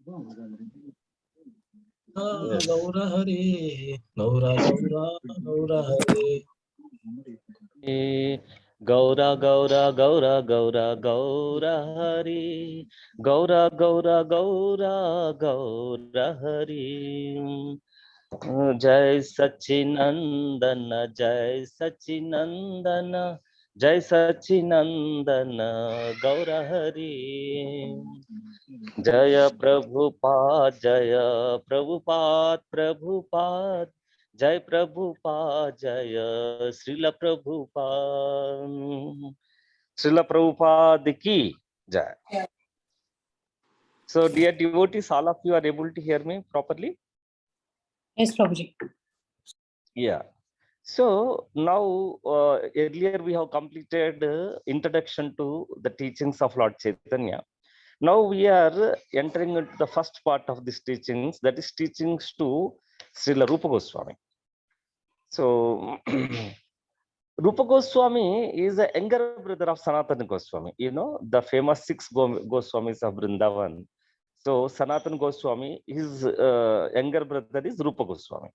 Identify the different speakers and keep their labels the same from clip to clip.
Speaker 1: Yes.
Speaker 2: Gaura Hare, Gaura Gaura, Gaura Hare.
Speaker 1: Gaura Gaura Gaura Gaura Gaura Hari. Gaura Gaura Gaura Gaura Hari. Jai Sachinandana, Jai Sachinandana, Jai Sachinandana, Gaura Hari. Jaya Prabhupada, Jaya Prabhupada, Prabhupada, Jai Prabhupada, Jaya Srila Prabhupada. Srila Prabhupada ki Jai. So, dear devotees, all of you are able to hear me properly?
Speaker 3: Yes, Prabhuji.
Speaker 1: Yeah. So now earlier we have completed introduction to the teachings of Lord Chaitanya. Now we are entering into the first part of these teachings, that is teachings to Srila Rupa Goswami. So Rupa Goswami is a younger brother of Sanatana Goswami, you know, the famous six Goswamis of Vrindavan. So Sanatana Goswami, his younger brother is Rupa Goswami.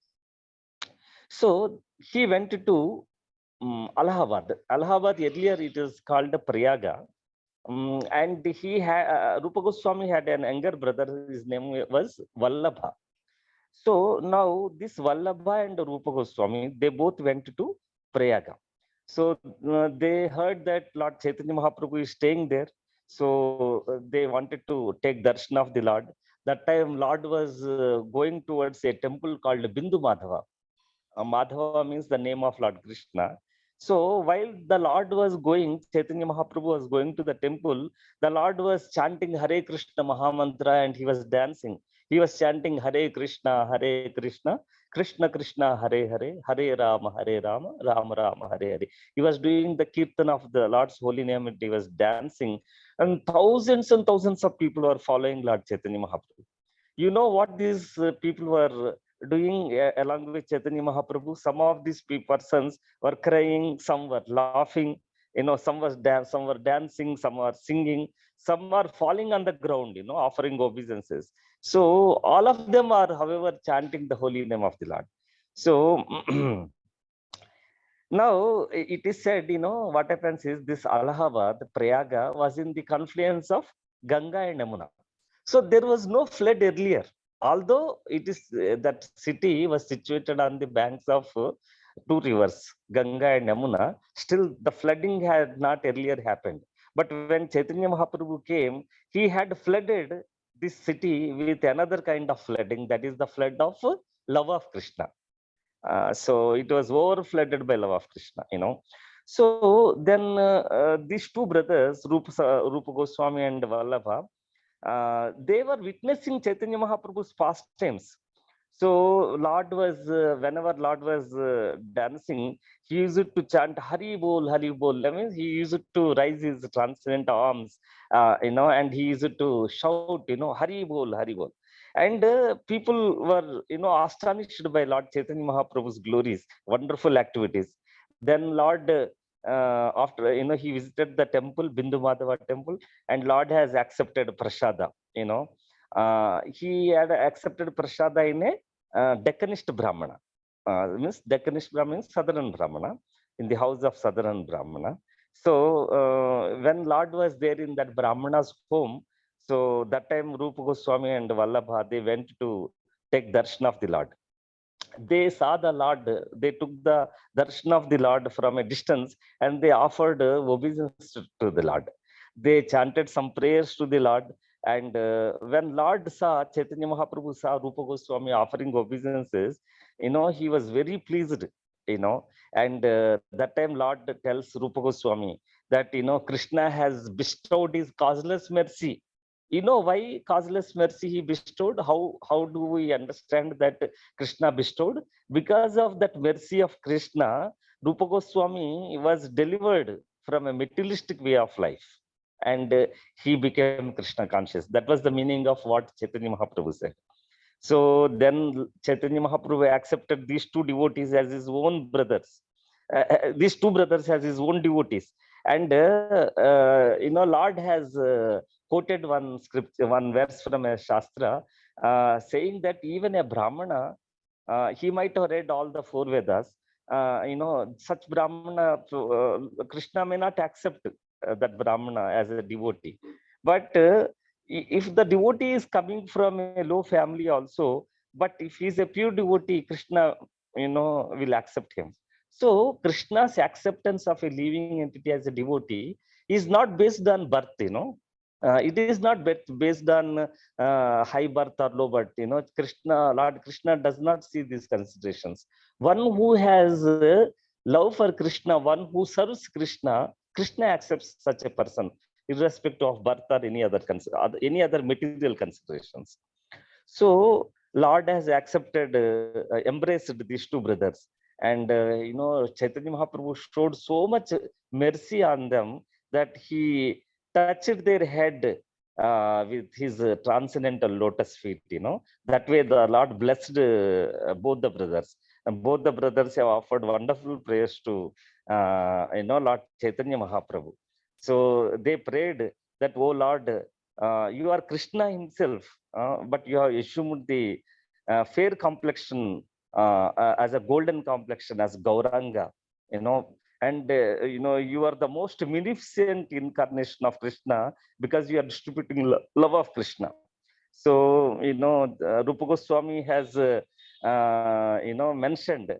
Speaker 1: So he went to Allahabad. Allahabad, earlier it is called Prayaga. And he had Rupa Goswami had an younger brother. His name was Vallabha. So now this Vallabha and Rupa Goswami, they both went to Prayaga. So they heard that Lord Chaitanya Mahaprabhu is staying there. So they wanted to take darshan of the Lord. That time Lord was going towards a temple called Bindu Madhava. Madhava means the name of Lord Krishna. So while the Lord was going, Chaitanya Mahaprabhu was going to the temple, the Lord was chanting Hare Krishna Mahamantra and he was dancing. He was chanting Hare Krishna, Krishna Krishna, Hare Hare, Hare Rama, Rama Rama, Hare Hare. He was doing the kirtan of the Lord's holy name and he was dancing. And thousands of people were following Lord Chaitanya Mahaprabhu. You know what these people were doing along with Chaitanya Mahaprabhu? Some of these persons were crying, some were laughing, you know, some were dancing, some were singing, some are falling on the ground, you know, offering obeisances. So all of them are, however, chanting the holy name of the Lord. So now it is said, you know, what happens is this Allahabad, Prayaga was in the confluence of Ganga and Yamuna. So there was no flood earlier. Although it is that city was situated on the banks of two rivers, Ganga and Yamuna, still the flooding had not earlier happened. But when Chaitanya Mahaprabhu came, he had flooded this city with another kind of flooding, that is the flood of love of Krishna. So it was over flooded by love of Krishna, you know. So then these two brothers, Rupa Goswami and Vallabha, they were witnessing Chaitanya Mahaprabhu's pastimes. So Lord was, whenever Lord was dancing, he used to chant Hari Bol, Hari Bol. That means he used to raise his transcendent arms, you know, and he used to shout, you know, Hari Bol, Hari Bol. And people were, you know, astonished by Lord Chaitanya Mahaprabhu's glories, wonderful activities. Then Lord, after, you know, he visited the temple, Bindu Madhava temple, and Lord has accepted prasada, you know. He had accepted prasada in a Deccanist Brahmana. Means Deccanist Brahmana means Southern Brahmana, in the house of Southern Brahmana. So when Lord was there in that Brahmana's home, so that time Rupa Goswami and Vallabha, they went to take darshan of the Lord. They saw the Lord, they took the darshan of the Lord from a distance and they offered obeisance to the Lord. They chanted some prayers to the Lord. And when Lord saw, Chaitanya Mahaprabhu saw Rupa Goswami offering obeisances, you know, he was very pleased, you know. And that time Lord tells Rupa Goswami that, you know, Krishna has bestowed his causeless mercy. You know why causeless mercy he bestowed? How do we understand that Krishna bestowed? Because of that mercy of Krishna, Rupa Goswami was delivered from a materialistic way of life. And he became Krishna conscious. That was the meaning of what Chaitanya Mahaprabhu said. So then Chaitanya Mahaprabhu accepted these two devotees as his own brothers. These two brothers as his own devotees. And, you know, Lord has quoted one script, one verse from a Shastra, saying that even a Brahmana, he might have read all the four Vedas. Such Brahmana, Krishna may not accept that Brahmana as a devotee. But if the devotee is coming from a low family also, but if he is a pure devotee, Krishna, will accept him. So Krishna's acceptance of a living entity as a devotee is not based on birth. It is not based on high birth or low birth. Lord Krishna does not see these considerations. One who has love for Krishna, one who serves Krishna, Krishna accepts such a person, irrespective of birth or any other material considerations. So Lord has accepted, embraced these two brothers, and Chaitanya Mahaprabhu showed so much mercy on them that he touched their head with his transcendental lotus feet. That way the Lord blessed both the brothers, and both the brothers have offered wonderful prayers to Lord Chaitanya Mahaprabhu. So they prayed that, "Oh Lord, you are Krishna himself, but you have assumed the fair complexion as a golden complexion, as Gauranga, and you are the most magnificent incarnation of Krishna because you are distributing love of Krishna." So, Rupa Goswami has, mentioned,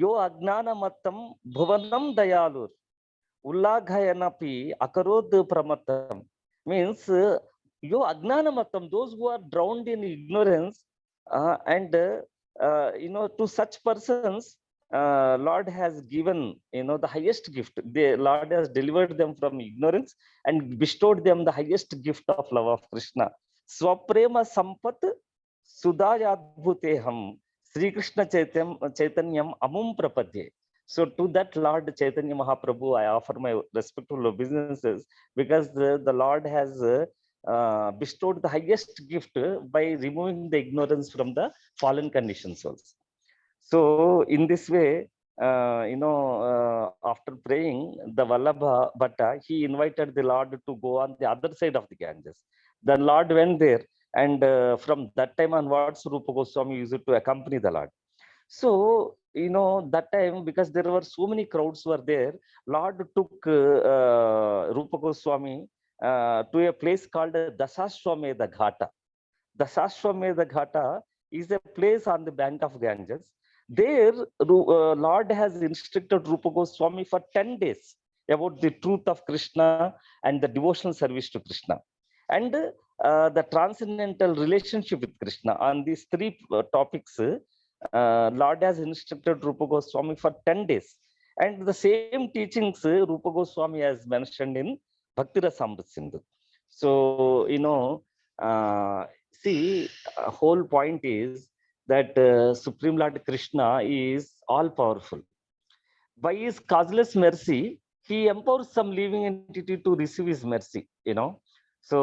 Speaker 1: "Yo agnana mattam bhuvanam dayalur ullaghayanapi akarod pramatam," means yo agnana matam, those who are drowned in ignorance, and to such persons Lord has given the highest gift. The Lord has delivered them from ignorance and bestowed them the highest gift of love of Krishna. Swaprema sampat sudayadbhuteham Sri Krishna Chaitanyam amum prapadye. So to that Lord Chaitanya Mahaprabhu, I offer my respectful obeisances, because the Lord has bestowed the highest gift by removing the ignorance from the fallen conditioned souls. So in this way, after praying, the Vallabha Bhatta, he invited the Lord to go on the other side of the Ganges. The Lord went there, and from that time onwards, Rupa Goswami used to accompany the Lord. So, that time, because there were so many crowds were there, Lord took Rupa Goswami to a place called Dasashwamedha Ghata. Dasashwamedha Ghata is a place on the bank of Ganges. There, Lord has instructed Rupa Goswami for 10 days about the truth of Krishna and the devotional service to Krishna, and the transcendental relationship with Krishna. On these three topics, Lord has instructed Rupa Goswami for 10 days. And the same teachings Rupa Goswami has mentioned in Bhakti Rasamrita Sindhu. So, see, whole point is that Supreme Lord Krishna is all powerful. By his causeless mercy, he empowers some living entity to receive his mercy. So,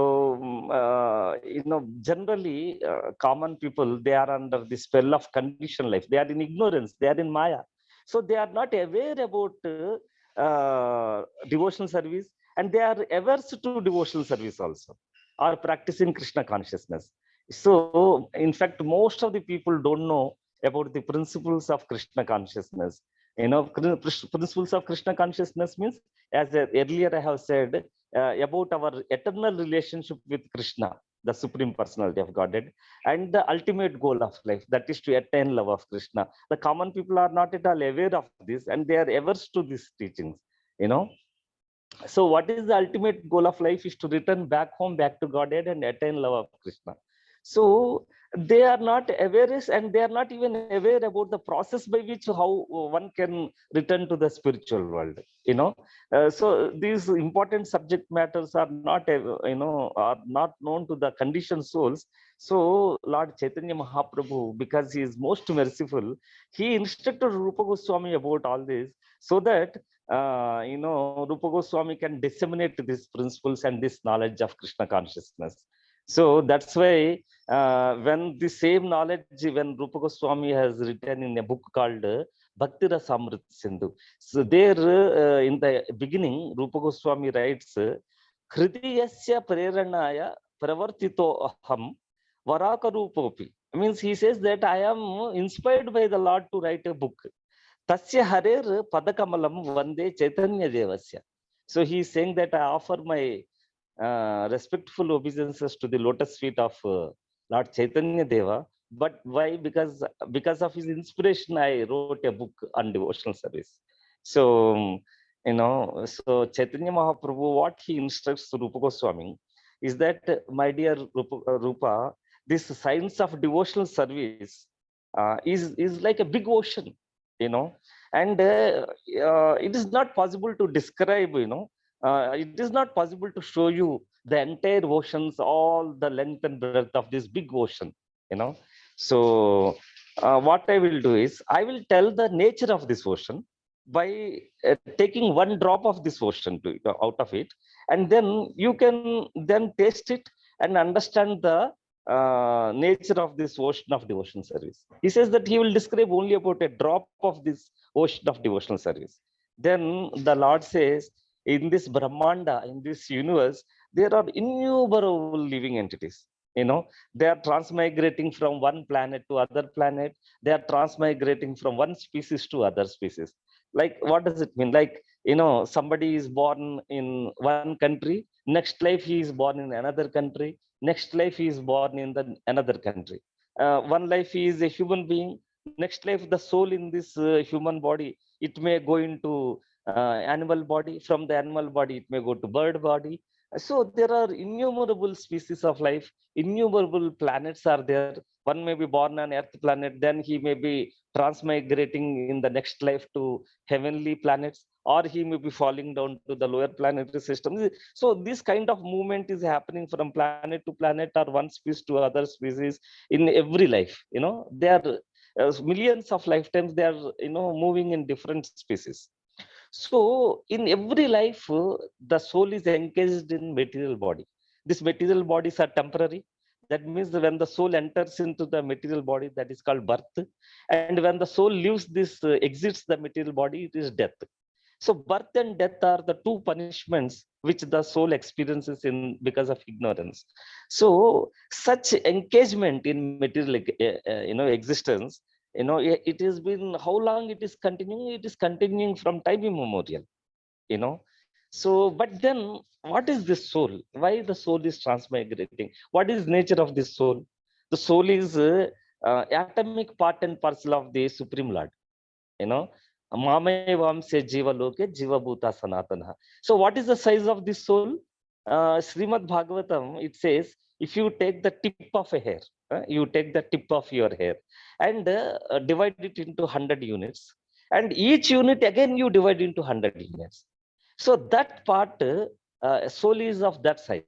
Speaker 1: generally, common people, they are under the spell of conditioned life. They are in ignorance. They are in Maya. So they are not aware about devotional service, and they are averse to devotional service also, or practicing Krishna consciousness. So, in fact, most of the people don't know about the principles of Krishna consciousness. Principles of Krishna consciousness means, as earlier I have said, about our eternal relationship with Krishna, the Supreme Personality of Godhead, and the ultimate goal of life, that is to attain love of Krishna. The common people are not at all aware of this, and they are averse to these teachings. So what is the ultimate goal of life? Is to return back home, back to Godhead, and attain love of Krishna. So they are not aware, and they are not even aware about the process by which how one can return to the spiritual world. So these important subject matters are not are not known to the conditioned souls. So Lord Chaitanya Mahaprabhu, because he is most merciful, he instructed Rupa Goswami about all this, so that Rupa Goswami can disseminate these principles and this knowledge of Krishna consciousness. So that's why when the same knowledge, when Rupa Goswami has written in a book called Bhakti Rasamrita Sindhu. So there, in the beginning, Rupa Goswami writes, hridiyasya preranaya pravartito aham varakarupopi. Means he says that I am inspired by the Lord to write a book. Tasya harer padakamalam vande Chaitanya devasya. So he is saying that I offer my respectful obeisances to the lotus feet of Lord Chaitanya Deva. But why? Because of his inspiration, I wrote a book on devotional service. So so Chaitanya Mahaprabhu, what he instructs Rupa Goswami is that, my dear Rupa, this science of devotional service is like a big ocean, and it is not possible to describe, it is not possible to show you the entire oceans, all the length and breadth of this big ocean, you know. So what I will do is I will tell the nature of this ocean by taking one drop of this ocean out of it, and then you can then taste it and understand the nature of this ocean of devotion service. He says that he will describe only about a drop of this ocean of devotional service. Then the Lord says, in this Brahmanda, in this universe, there are innumerable living entities. They are transmigrating from one planet to other planet. They are transmigrating from one species to other species. Like, what does it mean? Like, somebody is born in one country, next life he is born in another country, next life he is born in another country. One life he is a human being, next life the soul in this human body, it may go into animal body, from the animal body it may go to bird body. So there are innumerable species of life, innumerable planets are there. One may be born on earth planet, then he may be transmigrating in the next life to heavenly planets, or he may be falling down to the lower planetary system. So this kind of movement is happening from planet to planet, or one species to other species, in every life. They are millions of lifetimes, they are moving in different species. So in every life, the soul is engaged in material body. These material bodies are temporary. That means when the soul enters into the material body, that is called birth. And when the soul leaves this, exits the material body, it is death. So birth and death are the two punishments which the soul experiences in because of ignorance. So such engagement in material, existence, it has been, how long it is continuing? It is continuing from time immemorial, you know. So, but then what is this soul? Why the soul is transmigrating? What is nature of this soul? The soul is atomic part and parcel of the Supreme Lord, you know. Mame vamse jiva loke jiva bhuta sanatana. So what is the size of this soul? Srimad Bhagavatam, it says, if you take the tip of a hair, you take the tip of your hair and divide it into 100 units, and each unit again you divide into 100 units. So that part, soul is of that size.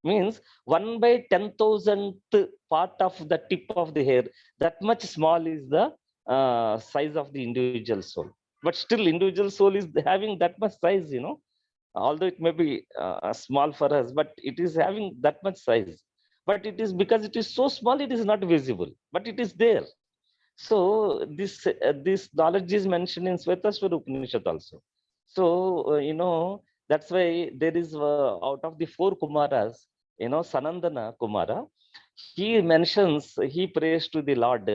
Speaker 1: Means 1 by 10,000th part of the tip of the hair, that much small is the size of the individual soul. But still, individual soul is having that much size, although it may be small for us, but it is having that much size. But it is because it is so small, it is not visible, but it is there. So this knowledge is mentioned in Svetaswara Upanishad also. So that's why there is, out of the four Kumaras, Sanandana Kumara, he prays to the Lord,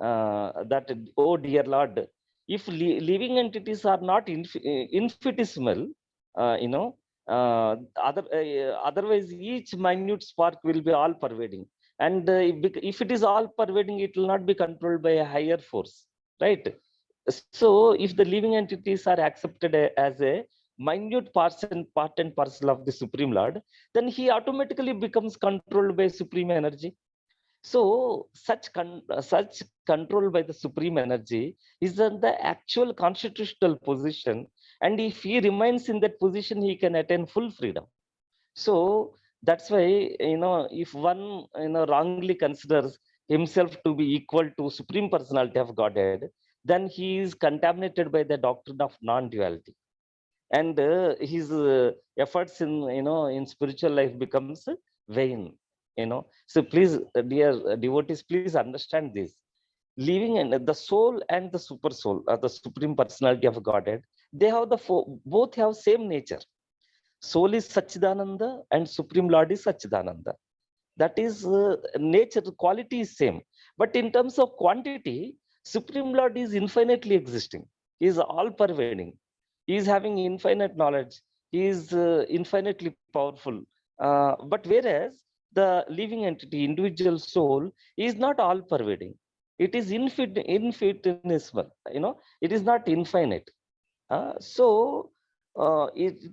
Speaker 1: that, oh dear Lord, if living entities are not infinitesimal, otherwise each minute spark will be all pervading. And if it is all pervading, it will not be controlled by a higher force, right? So if the living entities are accepted as a minute part and parcel of the Supreme Lord, then he automatically becomes controlled by supreme energy. So such control by the supreme energy is in the actual constitutional position, and if he remains in that position, he can attain full freedom. So that's why, if one wrongly considers himself to be equal to supreme personality of Godhead, then he is contaminated by the doctrine of non-duality, and his efforts in in spiritual life becomes vain. So please, dear devotees, please understand this. Living in the soul and the super soul, the supreme personality of Godhead, they have both have same nature. Soul is Satchidananda and Supreme Lord is Satchidananda. That is nature, quality is same. But in terms of quantity, Supreme Lord is infinitely existing. He is all pervading. He is having infinite knowledge. He is infinitely powerful. But whereas the living entity, individual soul, is not all pervading. It is infinitesimal. It is not infinite. It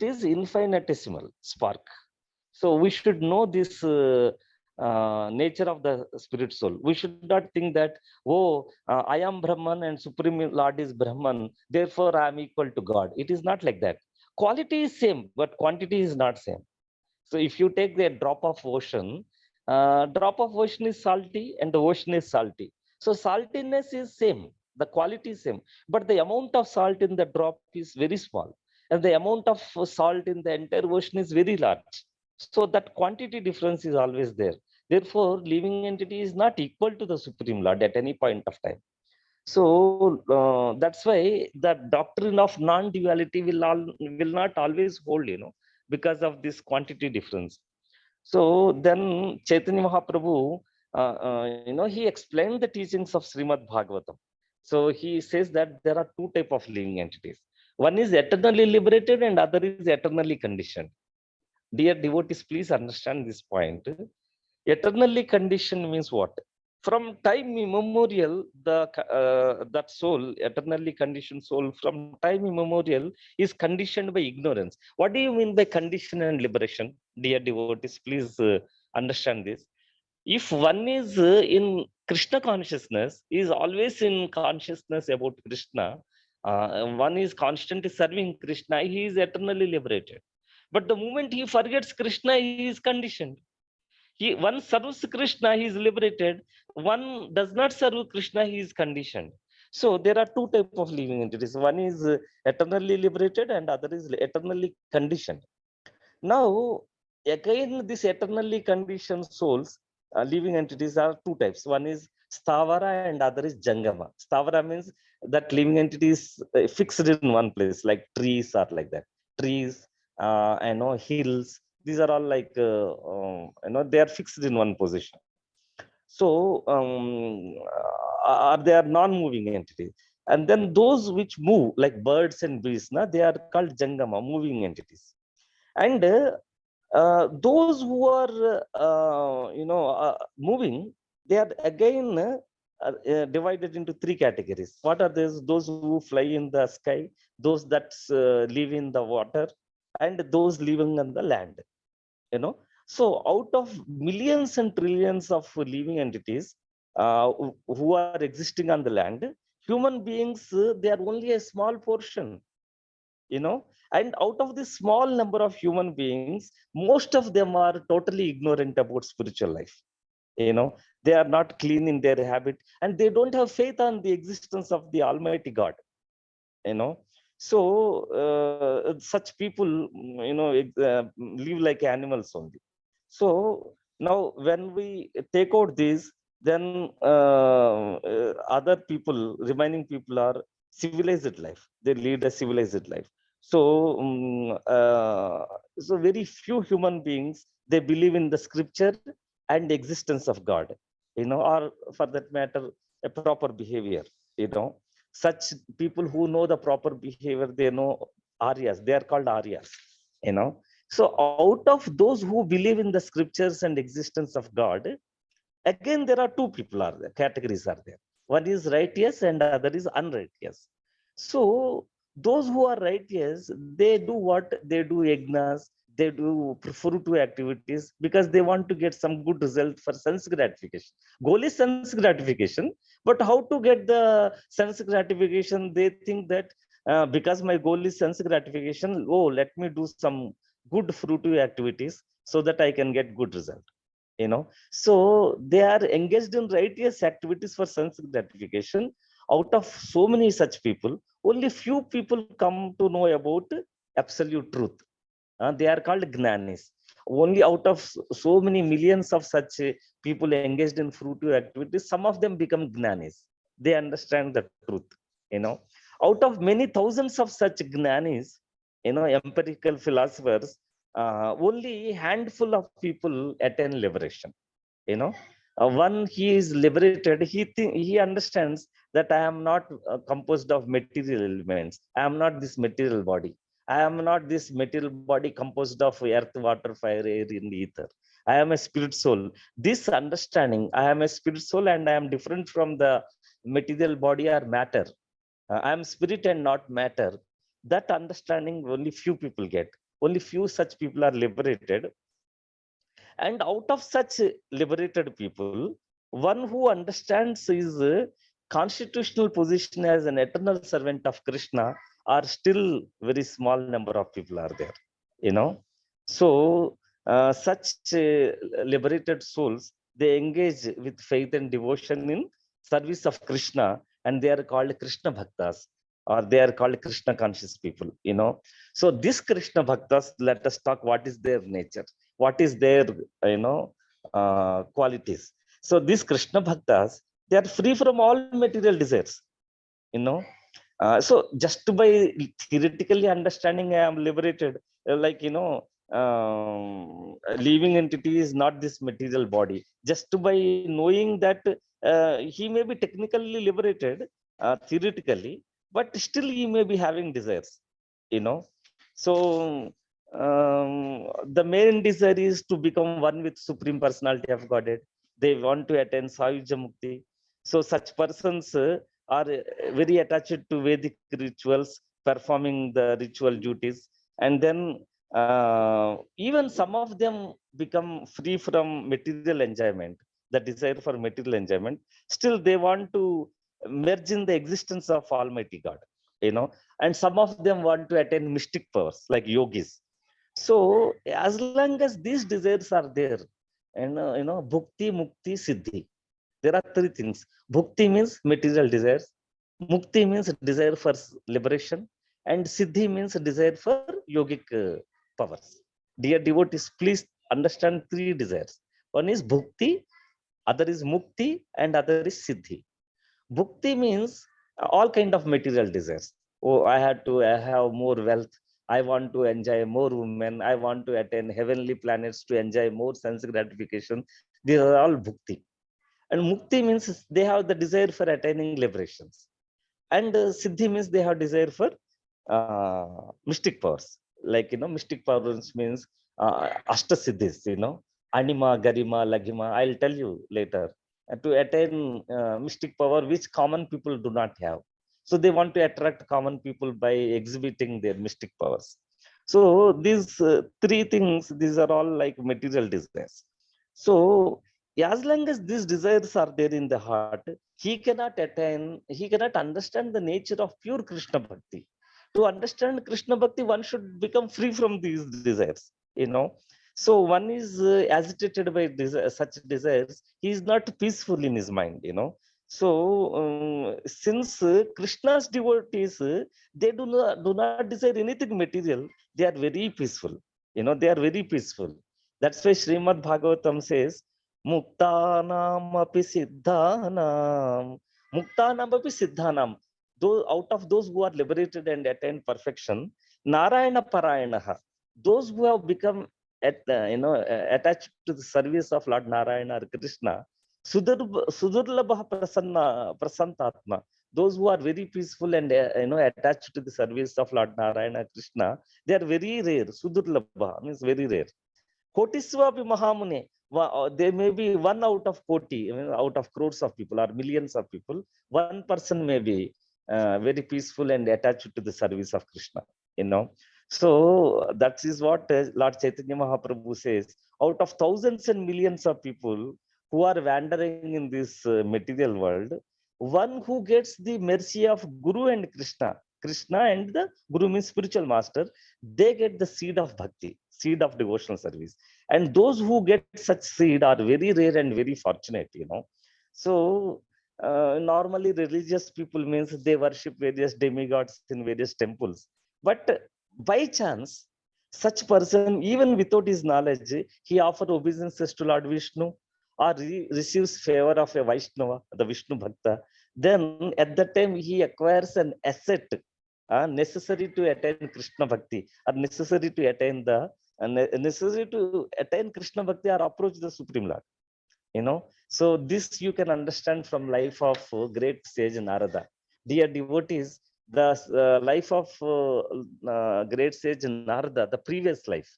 Speaker 1: is infinitesimal spark. So we should know this nature of the spirit soul. We should not think that, oh, I am Brahman and Supreme Lord is Brahman, therefore I am equal to God. It is not like that. Quality is same, but quantity is not same. So if you take the drop of ocean is salty and the ocean is salty. So saltiness is same, the quality is same, but the amount of salt in the drop is very small, and the amount of salt in the entire ocean is very large. So that quantity difference is always there. Therefore, living entity is not equal to the Supreme Lord at any point of time. So that's why the doctrine of non-duality will not always hold, because of this quantity difference. So then Chaitanya Mahaprabhu, he explained the teachings of Srimad Bhagavatam. So he says that there are two type of living entities. One is eternally liberated and other is eternally conditioned. Dear devotees, please understand this point. Eternally conditioned means what? From time immemorial, that soul, eternally conditioned soul, from time immemorial is conditioned by ignorance. What do you mean by condition and liberation? Dear devotees, please understand this. If one is in Krishna consciousness, is always in consciousness about Krishna, one is constantly serving Krishna, he is eternally liberated. But the moment he forgets Krishna, he is conditioned. One serves Krishna, he is liberated. One does not serve Krishna, he is conditioned. So there are two types of living entities. One is eternally liberated and other is eternally conditioned. Now, again, this eternally conditioned souls, living entities are two types. One is Stavara and other is Jangama. Stavara means that living entity is fixed in one place, like trees are like that. Trees, hills, these are all like, they are fixed in one position. So, they are non-moving entities. And then those which move, like birds and bees, they are called Jangama, moving entities. And those who are moving, they are again divided into three categories. What are those who fly in the sky, those that live in the water, and those living on the land. So out of millions and trillions of living entities who are existing on the land, human beings, they are only a small portion. And out of this small number of human beings, most of them are totally ignorant about spiritual life. They are not clean in their habit, and they don't have faith on the existence of the Almighty God. you know so such people, live like animals only. So now when we take out these, then other people, remaining people, are civilized life. They lead a civilized life. So very few human beings, they believe in the scripture and existence of God, or for that matter, a proper behavior. Such people who know the proper behavior, they know Aryas. They are called Aryas. You know. So out of those who believe in the scriptures and existence of God, again there are two people are there, categories are there. One is righteous and other is unrighteous. So those who are righteous, they do what? They do yagnas, they do fruitful activities because they want to get some good result for sense gratification. Goal is sense gratification, but how to get the sense gratification? They think that because my goal is sense gratification, oh, let me do some good fruitful activities so that I can get good result. So they are engaged in righteous activities for sense gratification. Out of so many such people, only few people come to know about absolute truth. They are called gnanis. Only out of so many millions of such people engaged in fruitful activities, some of them become gnanis. They understand the truth. you know Out of many thousands of such gnanis, empirical philosophers, only handful of people attain liberation. One he is liberated, he understands that I am not composed of material elements. I am not this material body. I am not this material body composed of earth, water, fire, air, and ether. I am a spirit soul. This understanding, I am a spirit soul and I am different from the material body or matter. I am spirit and not matter. That understanding only few people get. Only few such people are liberated. And out of such liberated people, one who understands his constitutional position as an eternal servant of Krishna are still very small number of people are there. You know, so such liberated souls, they engage with faith and devotion in service of Krishna, and they are called Krishna Bhaktas, or they are called Krishna conscious people. So this Krishna Bhaktas, let us talk what is their nature, what is their qualities. So these Krishna Bhaktas, they are free from all material desires. You know, so just by theoretically understanding, I am liberated. Like living entity is not this material body. Just by knowing that he may be technically liberated, theoretically, but still he may be having desires. You know, so the main desire is to become one with Supreme Personality of Godhead. They want to attain Sayuja Mukti. So such persons are very attached to Vedic rituals, performing the ritual duties, and then even some of them become free from material enjoyment, the desire for material enjoyment. Still, they want to merge in the existence of Almighty God. And some of them want to attain mystic powers like yogis. So as long as these desires are there, and bhukti, mukti, siddhi, there are three things. Bhukti means material desires, mukti means desire for liberation, and siddhi means desire for yogic powers. Dear devotees, please understand three desires. One is bhukti, other is mukti, and other is siddhi. Bhukti means all kind of material desires. Oh, I have more wealth. I want to enjoy more women. I want to attain heavenly planets to enjoy more sense gratification. These are all bhukti. And mukti means they have the desire for attaining liberations. And siddhi means they have desire for mystic powers. Like, mystic powers means ashta siddhis, anima, garima, lagima. I'll tell you later. To attain mystic power, which common people do not have. So they want to attract common people by exhibiting their mystic powers. So these three things, these are all like material desires. So as long as these desires are there in the heart, he cannot understand the nature of pure Krishna Bhakti. To understand Krishna Bhakti, one should become free from these desires, So one is agitated by such desires, he is not peaceful in his mind. So since Krishna's devotees, they do not desire anything material, they are very peaceful. They are very peaceful. That's why Srimad Bhagavatam says, Muktanam api siddhanam. Muktanam api siddhanam. Those, out of those who are liberated and attain perfection, Narayana Parayanaha. Those who have become attached to the service of Lord Narayana or Krishna, Sudurlabha Prasantatma. Those who are very peaceful and attached to the service of Lord Narayana Krishna, they are very rare. Sudurlabha means very rare. Kotiswapi Mahamune. There may be one out of koti, out of crores of people or millions of people, one person may be very peaceful and attached to the service of Krishna. So that is what Lord Chaitanya Mahaprabhu says. Out of thousands and millions of people who are wandering in this material world, one who gets the mercy of Guru and Krishna and the Guru means spiritual master, they get the seed of bhakti, seed of devotional service. And those who get such seed are very rare and very fortunate. So normally religious people means they worship various demigods in various temples. But by chance, such person, even without his knowledge, he offers obeisances to Lord Vishnu or receives favor of a Vaishnava, the Vishnu Bhakta. Then at that time, he acquires an asset necessary to attain Krishna Bhakti or necessary to attain the necessary to attain Krishna Bhakti or approach the Supreme Lord. So this you can understand from life of great sage Narada. Dear devotees, the life of great sage Narada, the previous life,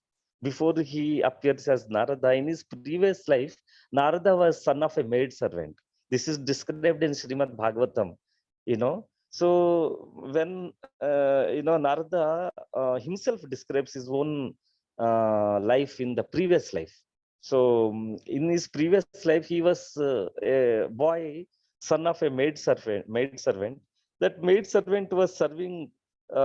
Speaker 1: before he appears as Narada, in his previous life, Narada was son of a maid servant. This is described in Srimad Bhagavatam. So when Narada himself describes his own life in the previous life. So in his previous life, he was a boy, son of a maid servant. That maid servant was serving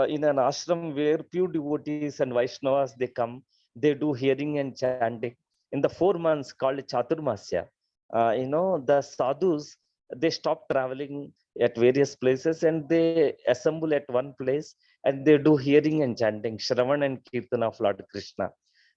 Speaker 1: in an ashram where pure devotees and Vaishnavas they come, they do hearing and chanting. In the 4 months called Chaturmasya, the sadhus they stop traveling at various places and they assemble at one place and they do hearing and chanting, Shravan and Kirtan of Lord Krishna.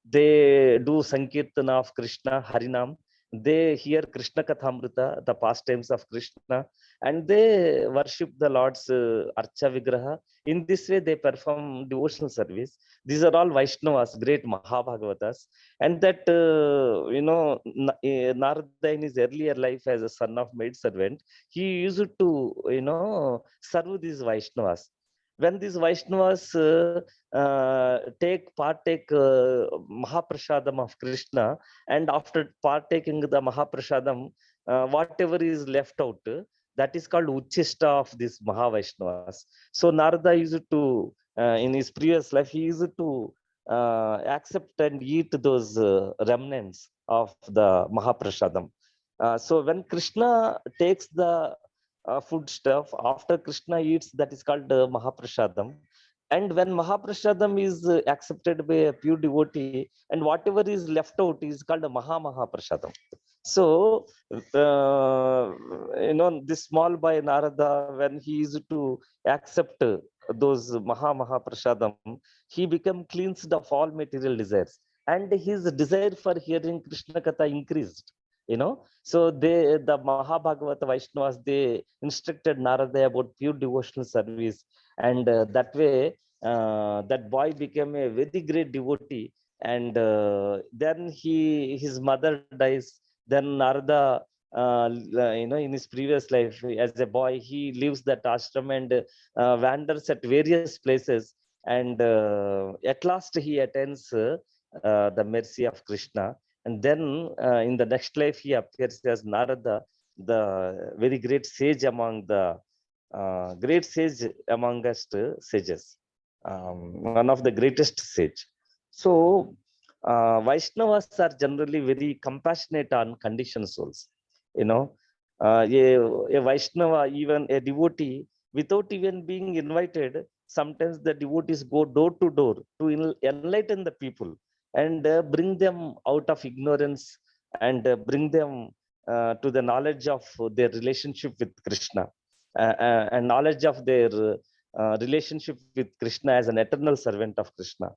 Speaker 1: They do Sankirtana of Krishna, Harinam. They hear Krishna Kathamrita, the pastimes of Krishna, and they worship the Lord's Archa Vigraha. In this way, they perform devotional service. These are all Vaishnavas, great Mahabhagavatas. And that, Narada in his earlier life as a son of maid servant, he used to, serve these Vaishnavas. When these Vaishnavas partake Mahaprasadam of Krishna, and after partaking the Mahaprasadam, whatever is left out, that is called Uchista of these Mahavaishnavas. So Narada used to, in his previous life, he used to accept and eat those remnants of the Mahaprasadam. So when Krishna takes the food stuff, after Krishna eats, that is called Mahaprasadam. And when Mahaprasadam is accepted by a pure devotee, and whatever is left out is called a Mahaprasadam. So, this small boy Narada, when he used to accept those Mahaprasadam, he became cleansed of all material desires. And his desire for hearing Krishna Katha increased. So the Mahabhagavata Vaishnavas, they instructed Narada about pure devotional service. And that way, that boy became a very great devotee. And then his mother dies. Then Narada, in his previous life as a boy, he leaves that ashram and wanders at various places. And at last he attains the mercy of Krishna. And then in the next life, he appears as Narada, the very great sage among the great sage amongst sages, one of the greatest sage. So Vaishnavas are generally very compassionate on conditioned souls. A Vaishnava, even a devotee, without even being invited, sometimes the devotees go door to door to enlighten the people and bring them out of ignorance and bring them to the knowledge of their relationship with Krishna and knowledge of their relationship with Krishna as an eternal servant of Krishna.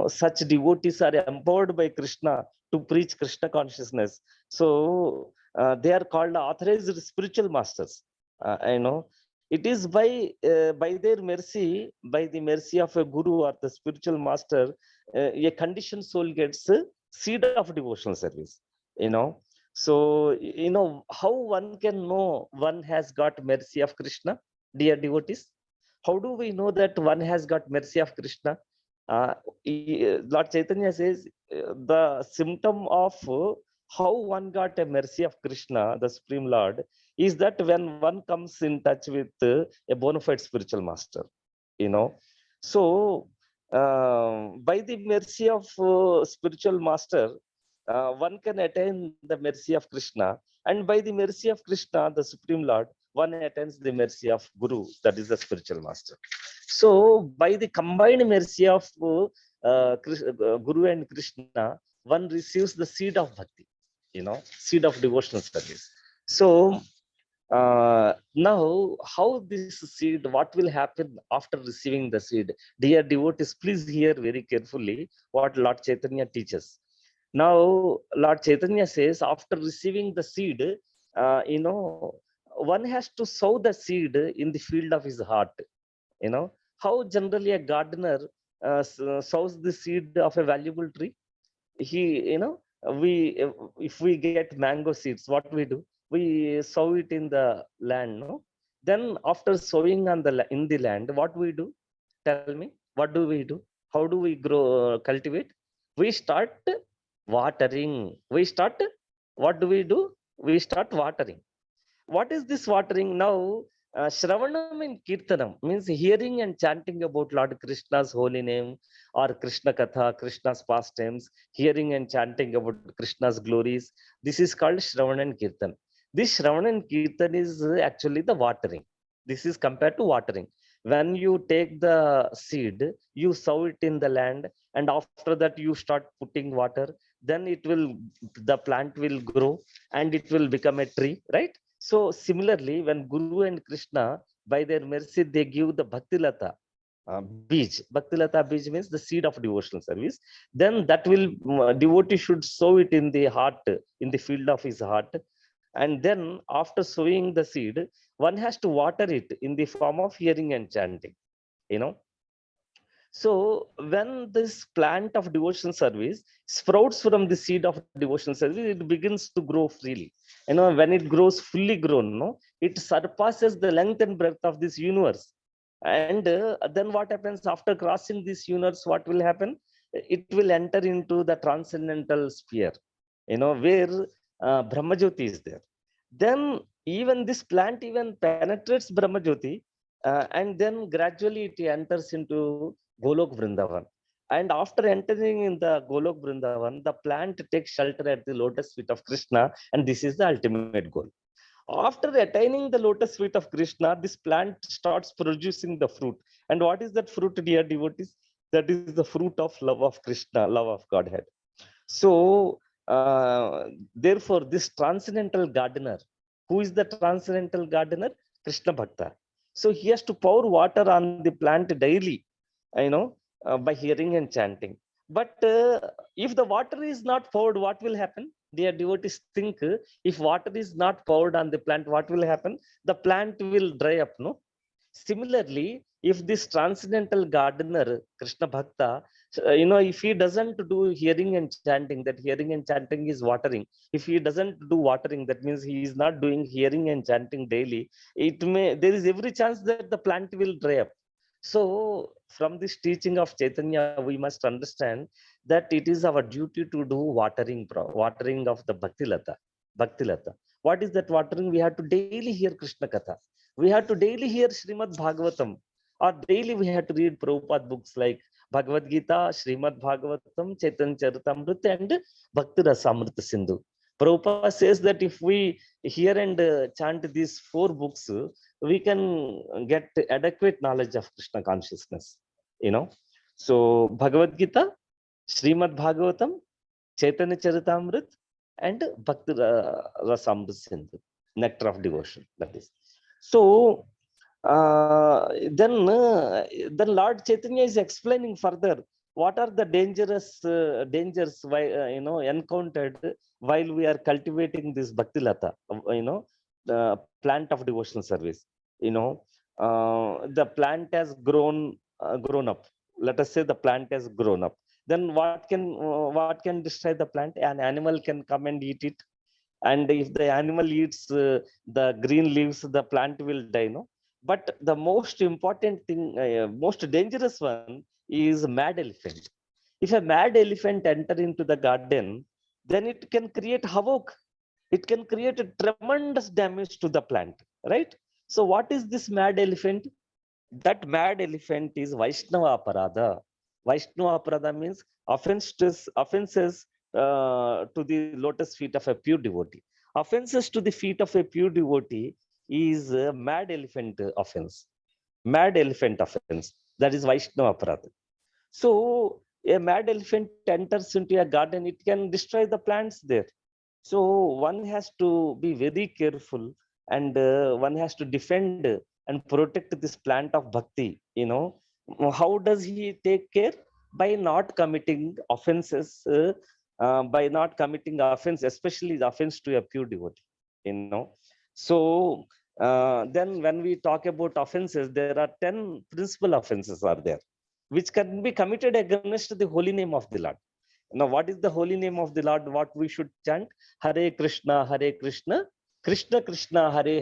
Speaker 1: Such devotees are empowered by Krishna to preach Krishna consciousness. So they are called authorized spiritual masters. It is by their mercy, by the mercy of a guru or the spiritual master, a conditioned soul gets a seed of devotional service. So how one can know one has got mercy of Krishna, dear devotees? How do we know that one has got mercy of Krishna? Lord Chaitanya says the symptom of how one got a mercy of Krishna, the Supreme Lord, is that when one comes in touch with a bona fide spiritual master. So by the mercy of spiritual master, one can attain the mercy of Krishna, and by the mercy of Krishna, the Supreme Lord, one attains the mercy of Guru, that is the spiritual master. So by the combined mercy of Guru and Krishna, one receives the seed of bhakti, seed of devotional service. So now, how this seed, what will happen after receiving the seed? Dear devotees, please hear very carefully what Lord Chaitanya teaches. Now, Lord Chaitanya says, after receiving the seed, one has to sow the seed in the field of his heart. How generally a gardener sows the seed of a valuable tree. He, we, if we get mango seeds, what we do, we sow it in the land, no? Then after sowing on the in the land, what we do, tell me, what do we do? How do we grow, cultivate? We start watering. We start, what do we do? We start watering. What is this watering now? Shravanam and Kirtanam means hearing and chanting about Lord Krishna's holy name, or Krishna Katha, Krishna's pastimes, hearing and chanting about Krishna's glories. This is called Shravan and Kirtan. This Shravan and Kirtan is actually the watering. This is compared to watering. When you take the seed, you sow it in the land, and after that you start putting water, then it will, the plant will grow and it will become a tree, right? So similarly, when Guru and Krishna, by their mercy, they give the Bhaktilata bij. Bhaktilata bij means the seed of devotional service. Then that will, devotee should sow it in the heart, in the field of his heart. And then after sowing the seed, one has to water it in the form of hearing and chanting, you know. So when this plant of devotional service sprouts from the seed of devotional service, it begins to grow freely. When it grows fully grown, no, it surpasses the length and breadth of this universe. And then what happens after crossing this universe? What will happen? It will enter into the transcendental sphere, where Brahmajyoti is there. Then even this plant even penetrates Brahmajyoti, and then gradually it enters into Golok Vrindavan. And after entering in the Golok Vrindavan, the plant takes shelter at the lotus feet of Krishna, and this is the ultimate goal. After attaining the lotus feet of Krishna, this plant starts producing the fruit. And what is that fruit, dear devotees? That is the fruit of love of Krishna, love of Godhead. So, therefore, this transcendental gardener, who is the transcendental gardener? Krishna Bhakta. So he has to pour water on the plant daily, by hearing and chanting. But if the water is not poured, what will happen? Dear devotees, think, if water is not poured on the plant, what will happen? The plant will dry up, no? Similarly, if this transcendental gardener, Krishna Bhakta, if he doesn't do hearing and chanting, that hearing and chanting is watering. If he doesn't do watering, that means he is not doing hearing and chanting daily. There is every chance that the plant will dry up. So, from this teaching of Chaitanya, we must understand that it is our duty to do watering of the Bhakti Lata. Bhakti Lata. What is that watering? We have to daily hear Krishna Katha. We have to daily hear Srimad Bhagavatam, or daily we have to read Prabhupada books like Bhagavad Gita, Srimad Bhagavatam, Chaitanya Charitamrita, and Bhakti Rasamrita Sindhu. Prabhupada says that if we hear and chant these four books, we can get adequate knowledge of Krishna consciousness. So Bhagavad Gita, Srimad Bhagavatam, Chaitanya Charitamrita, and Bhakti Rasamrita Sindhu, nectar of devotion. That is. So then Lord Chaitanya is explaining further what are the dangers encountered while we are cultivating this Bhakti Lata, the plant of devotional service. The plant has grown up. Let us say the plant has grown up. Then what can destroy the plant? An animal can come and eat it, and if the animal eats the green leaves, the plant will die, no? But the most important thing, most dangerous one, is mad elephant. If a mad elephant enter into the garden, then it can create havoc. It can create a tremendous damage to the plant, right? So what is this mad elephant? That mad elephant is Vaishnava Aparadha. Vaishnava Aparadha means offenses to the lotus feet of a pure devotee. Offenses to the feet of a pure devotee is a mad elephant offense. Mad elephant offense. That is Vaishnava Aparadha. So a mad elephant enters into a garden, it can destroy the plants there. So one has to be very careful, and one has to defend and protect this plant of bhakti. How does he take care? By not committing offenses, by not committing offense, especially the offense to a pure devotee. So then when we talk about offenses, there are 10 principal offenses are there. which can be committed against the holy name of the Lord. Now, what is the holy name of the Lord? What we should chant? Hare Krishna, Krishna Krishna, Hare,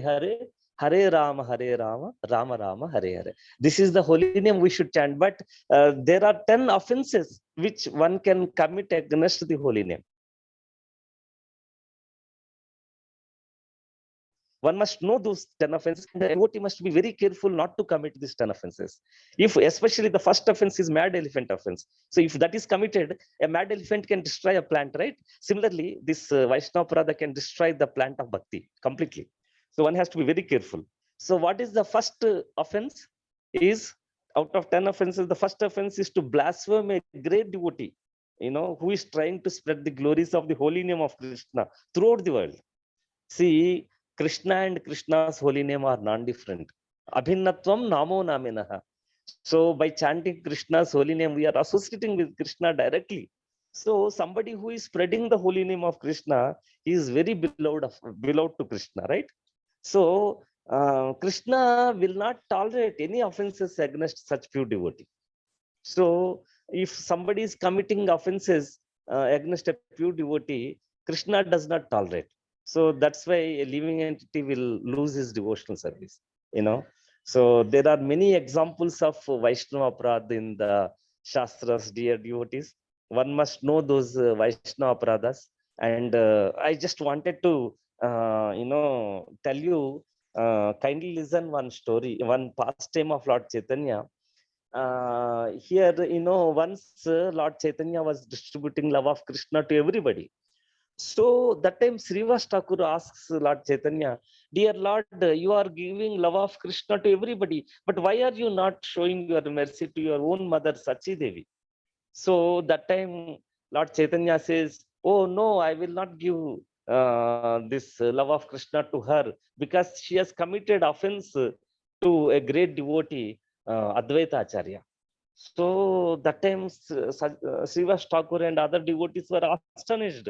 Speaker 1: Hare Rama, Rama Rama, Hare Hare. This is the holy name we should chant. But there are 10 offenses which one can commit against the holy name. One must know those 10 offenses. The devotee must be very careful not to commit these 10 offenses. If especially the first offense is mad elephant offense. So if that is committed, a mad elephant can destroy a plant, right? Similarly, this Vaishnava Prada can destroy the plant of bhakti completely. So one has to be very careful. So what is the first offense? Is out of 10 offenses, the first offense is to blaspheme a great devotee, who is trying to spread the glories of the holy name of Krishna throughout the world. See, Krishna and Krishna's holy name are non-different. Abhinnatvam namo naminaha. So by chanting Krishna's holy name, we are associating with Krishna directly. So somebody who is spreading the holy name of Krishna is very beloved to Krishna, right? So Krishna will not tolerate any offenses against such pure devotee. So if somebody is committing offenses against a pure devotee, Krishna does not tolerate. So that's why a living entity will lose his devotional service, So there are many examples of Vaishnava Aparadha in the Shastras, dear devotees. One must know those Vaishnava Aparadhas. And I just wanted to, tell you, kindly listen one story, one pastime of Lord Chaitanya. Here, once Lord Chaitanya was distributing love of Krishna to everybody. So that time Srivas Thakur asks Lord Chaitanya, dear Lord, you are giving love of Krishna to everybody, but why are you not showing your mercy to your own mother Sachi Devi? So that time Lord Chaitanya says, oh no, I will not give this love of Krishna to her because she has committed offense to a great devotee, Advaita Acharya. So that time Srivas Thakur and other devotees were astonished.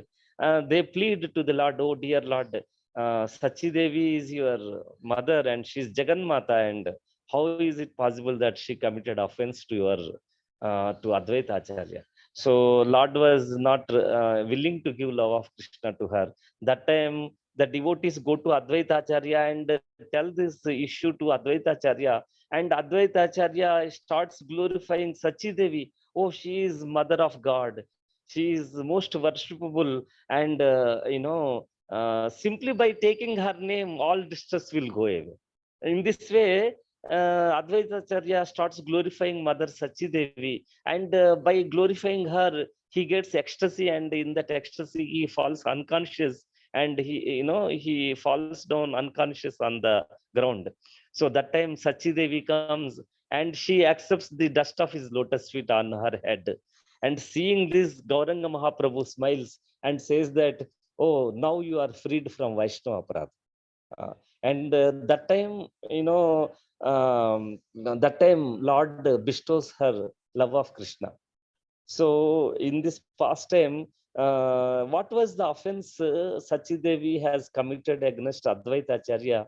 Speaker 1: They plead to the Lord, oh dear Lord, Sachi Devi is your mother and she's Jagan Mata, and how is it possible that she committed offense to your to Advaita Acharya? So Lord was not willing to give love of Krishna to her. That time the devotees go to Advaita Acharya and tell this issue to Advaita Acharya, and Advaita Acharya starts glorifying Sachi Devi. Oh, she is mother of God. She is most worshipable, and simply by taking her name, all distress will go away. In this way, Advaita Acharya starts glorifying Mother Sachi Devi, and by glorifying her, he gets ecstasy, and in that ecstasy, he falls unconscious, and he falls down unconscious on the ground. So that time Sachi Devi comes and she accepts the dust of his lotus feet on her head. And seeing this, Gauranga Mahaprabhu smiles and says that, oh, now you are freed from Vaishnava Aparadha. And that time, that time Lord bestows her love of Krishna. So in this pastime, what was the offense Sachi Devi has committed against Advaita Acharya?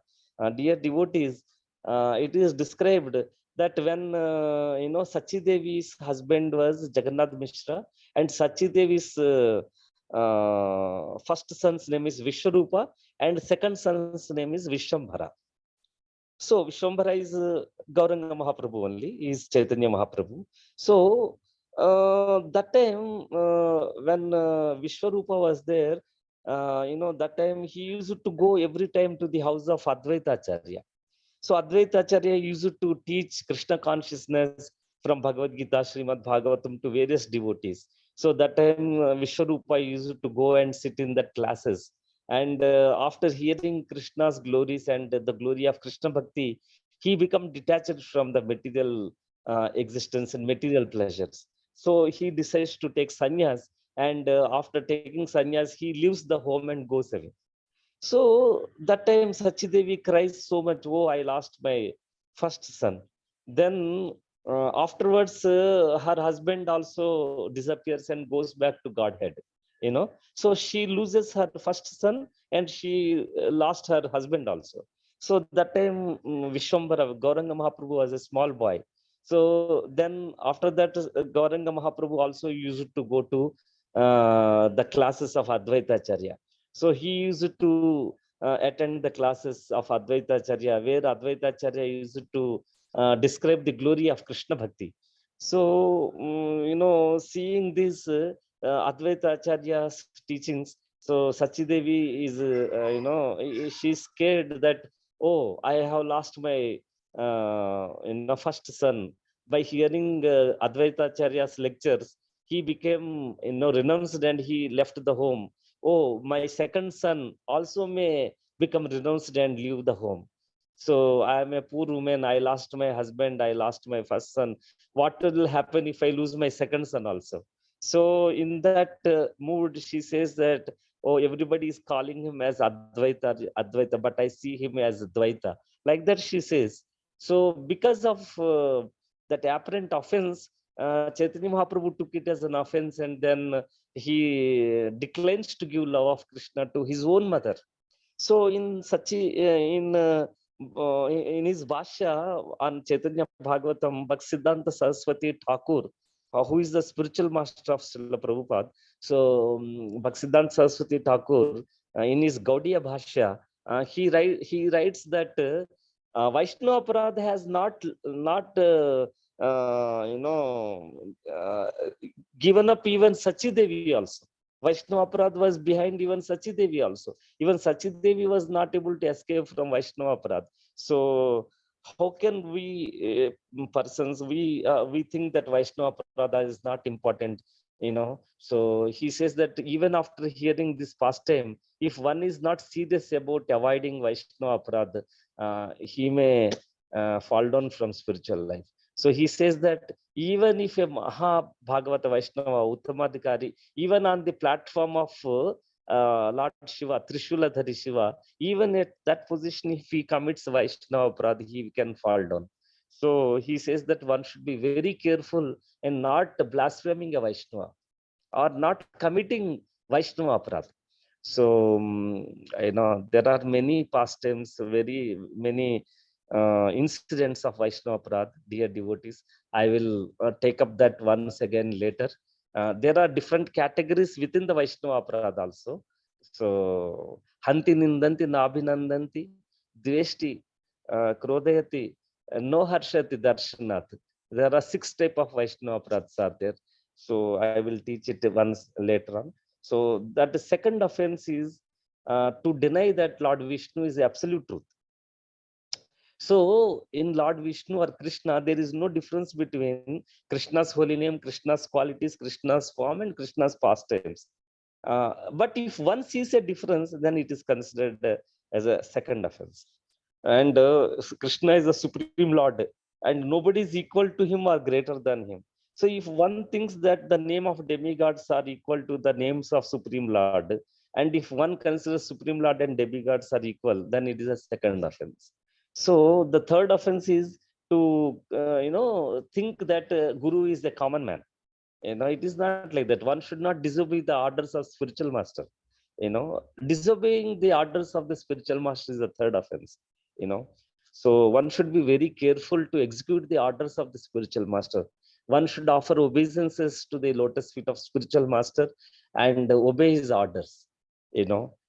Speaker 1: Dear devotees, it is described that when Sachi Devi's husband was Jagannath Mishra, and Sachi Devi's first son's name is Vishwarupa, and second son's name is Vishwambhara. So Vishwambhara is Gauranga Mahaprabhu only, is Chaitanya Mahaprabhu. So that time when Vishwarupa was there, that time he used to go every time to the house of Advaita Acharya. So Advaita Acharya used to teach Krishna consciousness from Bhagavad Gita, Srimad Bhagavatam to various devotees. So that time Vishwarupa used to go and sit in that classes. And after hearing Krishna's glories and the glory of Krishna Bhakti, he become detached from the material existence and material pleasures. So he decides to take sannyas, and after taking sannyas, he leaves the home and goes away. So that time Sachi Devi cries so much, oh, I lost my first son. Then afterwards, her husband also disappears and goes back to Godhead. So she loses her first son and she lost her husband also. So that time Vishwambara, Gauranga Mahaprabhu was a small boy. So then after that, Gauranga Mahaprabhu also used to go to the classes of Advaita Acharya. So he used to attend the classes of Advaita Acharya, where Advaita Acharya used to describe the glory of Krishna Bhakti. So, seeing these Advaita Acharya's teachings, so Sachidevi is, she's scared that, oh, I have lost my first son. By hearing Advaita Acharya's lectures, he became, renounced and he left the home. Oh, my second son also may become renounced and leave the home. So I am a poor woman. I lost my husband. I lost my first son. What will happen if I lose my second son also? So in that mood, she says that, oh, everybody is calling him as Advaita, but I see him as Dvaita. Like that, she says. So because of that apparent offense, Chaitanya Mahaprabhu took it as an offense, and then he declines to give love of Krishna to his own mother. So in his Bhashya on Chaitanya Bhagavatam, Bhaktisiddhanta Saraswati Thakur, who is the spiritual master of Srila Prabhupada. So Bhaktisiddhanta Saraswati Thakur, in his Gaudiya Bhashya, he writes that Vaishnava Aparadha has not given up even Sachi Devi also. Vaishnava Aparadha was behind even Sachi Devi also. Even Sachi Devi was not able to escape from Vaishnava Aparadha. So how can we persons, we think that Vaishnava Aparadha is not important, So he says that even after hearing this pastime, if one is not serious about avoiding Vaishnava Aparadha, he may fall down from spiritual life. So he says that even if a Maha Bhagavata Vaishnava Uttamadhikari, even on the platform of Lord Shiva, Trishuladhari Shiva, even at that position, if he commits Vaishnava Aparadha, he can fall down. So he says that one should be very careful and not blaspheming a Vaishnava or not committing Vaishnava Aparadha. So, there are many pastimes, very many incidents of Vaishnava Aparadha, dear devotees. I will take up that once again later. There are different categories within the Vaishnava Aparadha also. So, Hanti Nindanti Nabhinandanti, Dveshti, Krodayati, No Harshati Darshanat. There are 6 type of Vaishnava Aparadhas are there. So, I will teach it once later on. So that the second offense is to deny that Lord Vishnu is the absolute truth. So in Lord Vishnu or Krishna, there is no difference between Krishna's holy name, Krishna's qualities, Krishna's form, and Krishna's pastimes. But if one sees a difference, then it is considered as a second offense. And Krishna is the supreme Lord, and nobody is equal to him or greater than him. So if one thinks that the name of demigods are equal to the names of Supreme Lord, and if one considers Supreme Lord and demigods are equal, then it is a second offense. So the third offense is to think that Guru is a common man. It is not like that. One should not disobey the orders of spiritual master. Disobeying the orders of the spiritual master is the third offense. So one should be very careful to execute the orders of the spiritual master. One should offer obeisances to the lotus feet of spiritual master and obey his orders.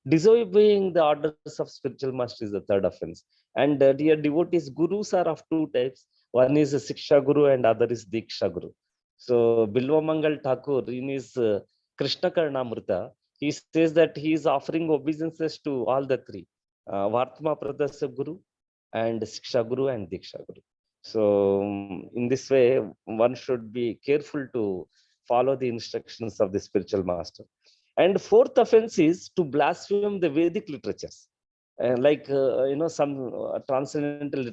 Speaker 1: Disobeying the orders of spiritual master is the third offense. And dear devotees, gurus are of 2 types. One is a Siksha Guru and other is Diksha Guru. So Bilvamangal Thakur in his Krishna Karnamrita, he says that he is offering obeisances to all the 3, Vartma Pradasya Guru and Siksha Guru and Diksha Guru. So in this way, one should be careful to follow the instructions of the spiritual master. And fourth offense is to blaspheme the Vedic literatures. Like some transcendental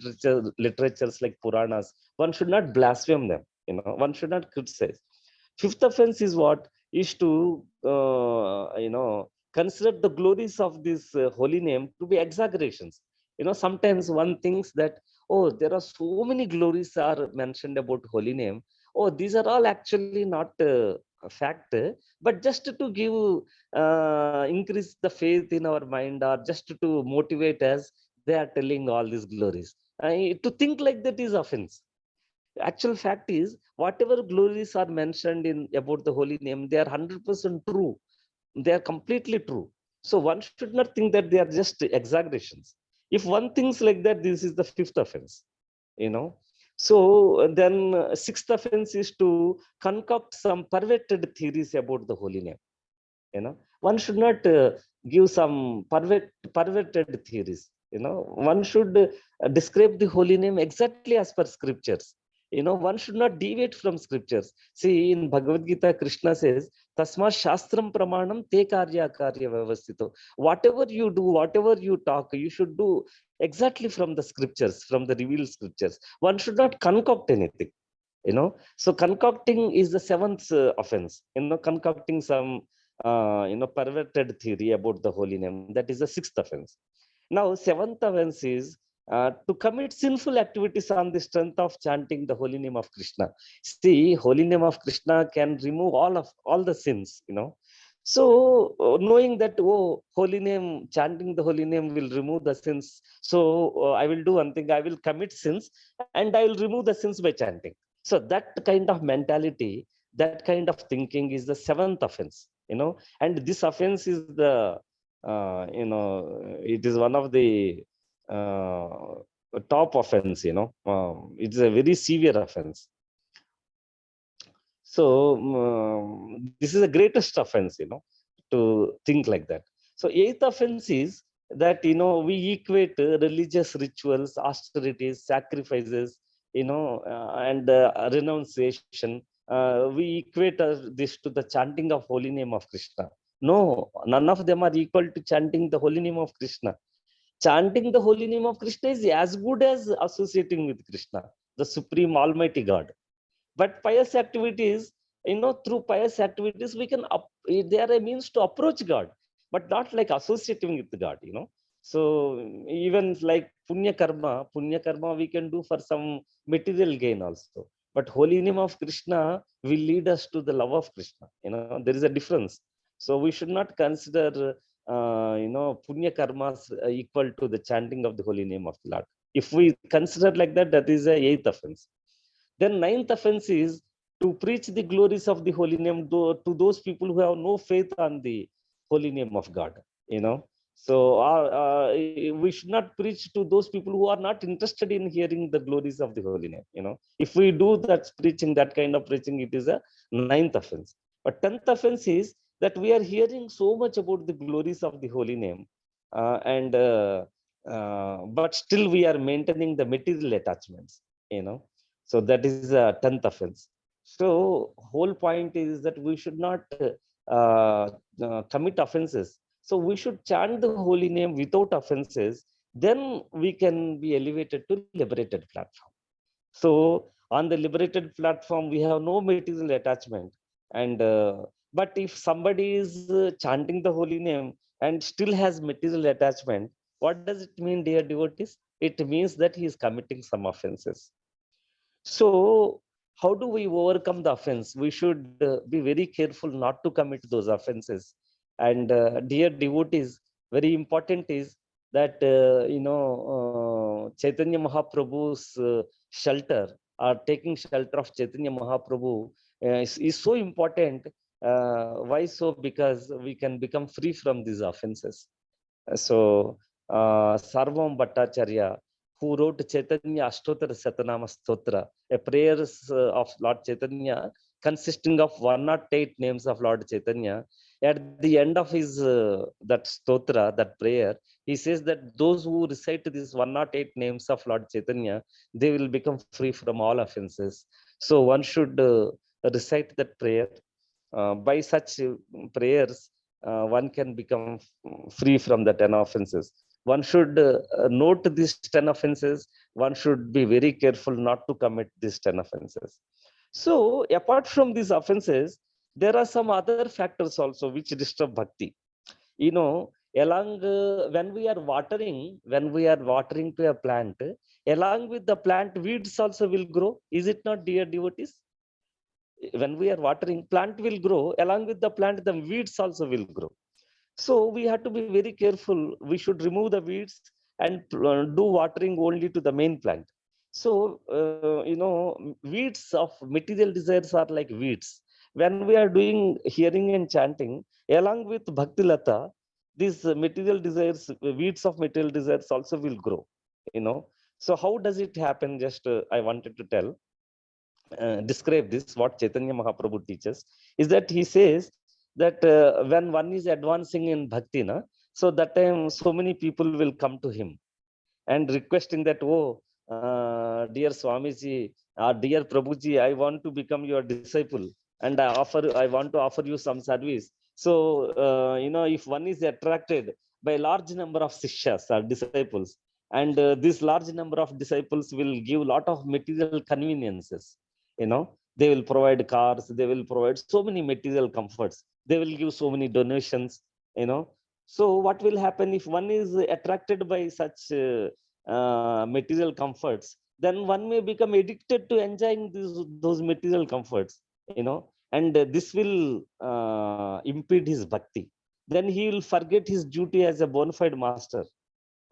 Speaker 1: literatures like Puranas, one should not blaspheme them. One should not criticize. Fifth offense is what is to consider the glories of this holy name to be exaggerations. Sometimes one thinks that, oh, there are so many glories are mentioned about holy name. Oh, these are all actually not a fact, but just to give increase the faith in our mind, or just to motivate us, they are telling all these glories. To think like that is offense. Actual fact is, whatever glories are mentioned in about the holy name, they are 100% true. They are completely true. So one should not think that they are just exaggerations. If one thinks like that, this is the fifth offense, you know. So then sixth offense is to concoct some perverted theories about the holy name. You know, one should not give some perverted theories. You know, one should describe the holy name exactly as per scriptures. You know, one should not deviate from scriptures. See, in Bhagavad Gita, Krishna says, Tasma Shastram Pramanam Te Karya Karya Vyavastito. Whatever you do, whatever you talk, you should do exactly from the scriptures, from the revealed scriptures. One should not concoct anything. You know, so concocting is the seventh offense. You know, concocting some perverted theory about the holy name, that is the sixth offense. Now seventh offense is to commit sinful activities on the strength of chanting the holy name of Krishna. See, holy name of Krishna can remove all the sins, you know. So knowing that, oh, holy name, chanting the holy name will remove the sins, so I will do one thing, I will commit sins and I will remove the sins by chanting. So that kind of mentality, that kind of thinking is the seventh offense, you know. And this offense is the it is one of the top offense, you know. It's a very severe offense. So this is the greatest offense, you know, to think like that. So eighth offense is that, you know, we equate religious rituals, austerities, sacrifices, you know, and renunciation. We equate this to the chanting of holy name of Krishna. No, none of them are equal to chanting the holy name of Krishna. Chanting the holy name of Krishna is as good as associating with Krishna, the supreme almighty God. But pious activities, you know, through pious activities we can they are a means to approach God, but not like associating with God, you know. So even like punya karma we can do for some material gain also, but holy name of Krishna will lead us to the love of Krishna, you know. There is a difference. So we should not consider punya karmas equal to the chanting of the holy name of the Lord. If we consider like that, that is a eighth offense. Then ninth offense is to preach the glories of the holy name to those people who have no faith on the holy name of God. You know, so we should not preach to those people who are not interested in hearing the glories of the holy name. You know, if we do that preaching, that kind of preaching, it is a ninth offense. But tenth offense is that we are hearing so much about the glories of the holy name, but still we are maintaining the material attachments. You know, so that is a tenth offense. So whole point is that we should not commit offenses. So we should chant the holy name without offenses. Then we can be elevated to liberated platform. So on the liberated platform, we have no material attachment. And but if somebody is chanting the holy name and still has material attachment, what does it mean, dear devotees? It means that he is committing some offenses. So, how do we overcome the offense? We should be very careful not to commit those offenses. And dear devotees, very important is that Chaitanya Mahaprabhu's shelter, or taking shelter of Chaitanya Mahaprabhu, is so important. Why so? Because we can become free from these offenses. So Sarvam Bhattacharya, who wrote Chaitanya Ashtottara Satanama Stotra, a prayers of Lord Chaitanya consisting of 108 names of Lord Chaitanya. At the end of his that stotra, that prayer, he says that those who recite these 108 names of Lord Chaitanya, they will become free from all offenses. So one should recite that prayer. By such prayers, one can become free from the 10 offenses. One should note these 10 offenses. One should be very careful not to commit these 10 offenses. So apart from these offenses, there are some other factors also which disturb bhakti. You know, along when we are watering to a plant, along with the plant, weeds also will grow. Is it not, dear devotees? When we are watering, plant will grow. Along with the plant, the weeds also will grow. So we have to be very careful. We should remove the weeds and do watering only to the main plant. So, weeds of material desires are like weeds. When we are doing hearing and chanting, along with Bhakti Lata, these material desires, weeds of material desires also will grow, you know. So how does it happen? Just I wanted to describe this, what Chaitanya Mahaprabhu teaches, is that he says that when one is advancing in Bhakti, na, so that time so many people will come to him and requesting that, oh, dear Swamiji, dear Prabhuji, I want to become your disciple, and I want to offer you some service. So, if one is attracted by a large number of sishyas or disciples, and this large number of disciples will give a lot of material conveniences, they will provide cars, they will provide so many material comforts, they will give so many donations, you know. So what will happen if one is attracted by such material comforts, then one may become addicted to enjoying those material comforts, and this will impede his bhakti. Then he will forget his duty as a bona fide master.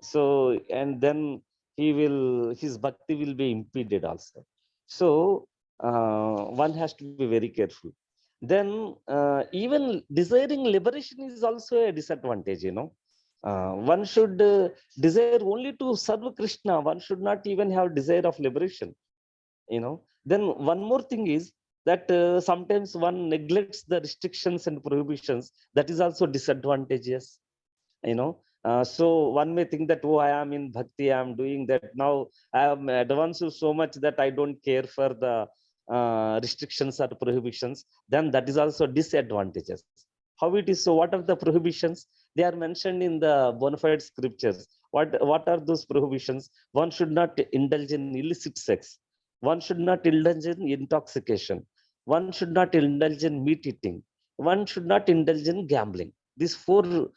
Speaker 1: So, and then his bhakti will be impeded also. So, one has to be very careful. Then, even desiring liberation is also a disadvantage, one should desire only to serve Krishna. One should not even have desire of liberation. Then one more thing is that sometimes one neglects the restrictions and prohibitions. That is also disadvantageous. So one may think that, oh, I am in bhakti, I am doing that now. I am advanced so much that I don't care for the restrictions or prohibitions. Then that is also disadvantages. How it is so? What are the prohibitions? They are mentioned in the bona fide scriptures. What are those prohibitions? One should not indulge in illicit sex. One should not indulge in intoxication. One should not indulge in meat eating. One should not indulge in gambling. These four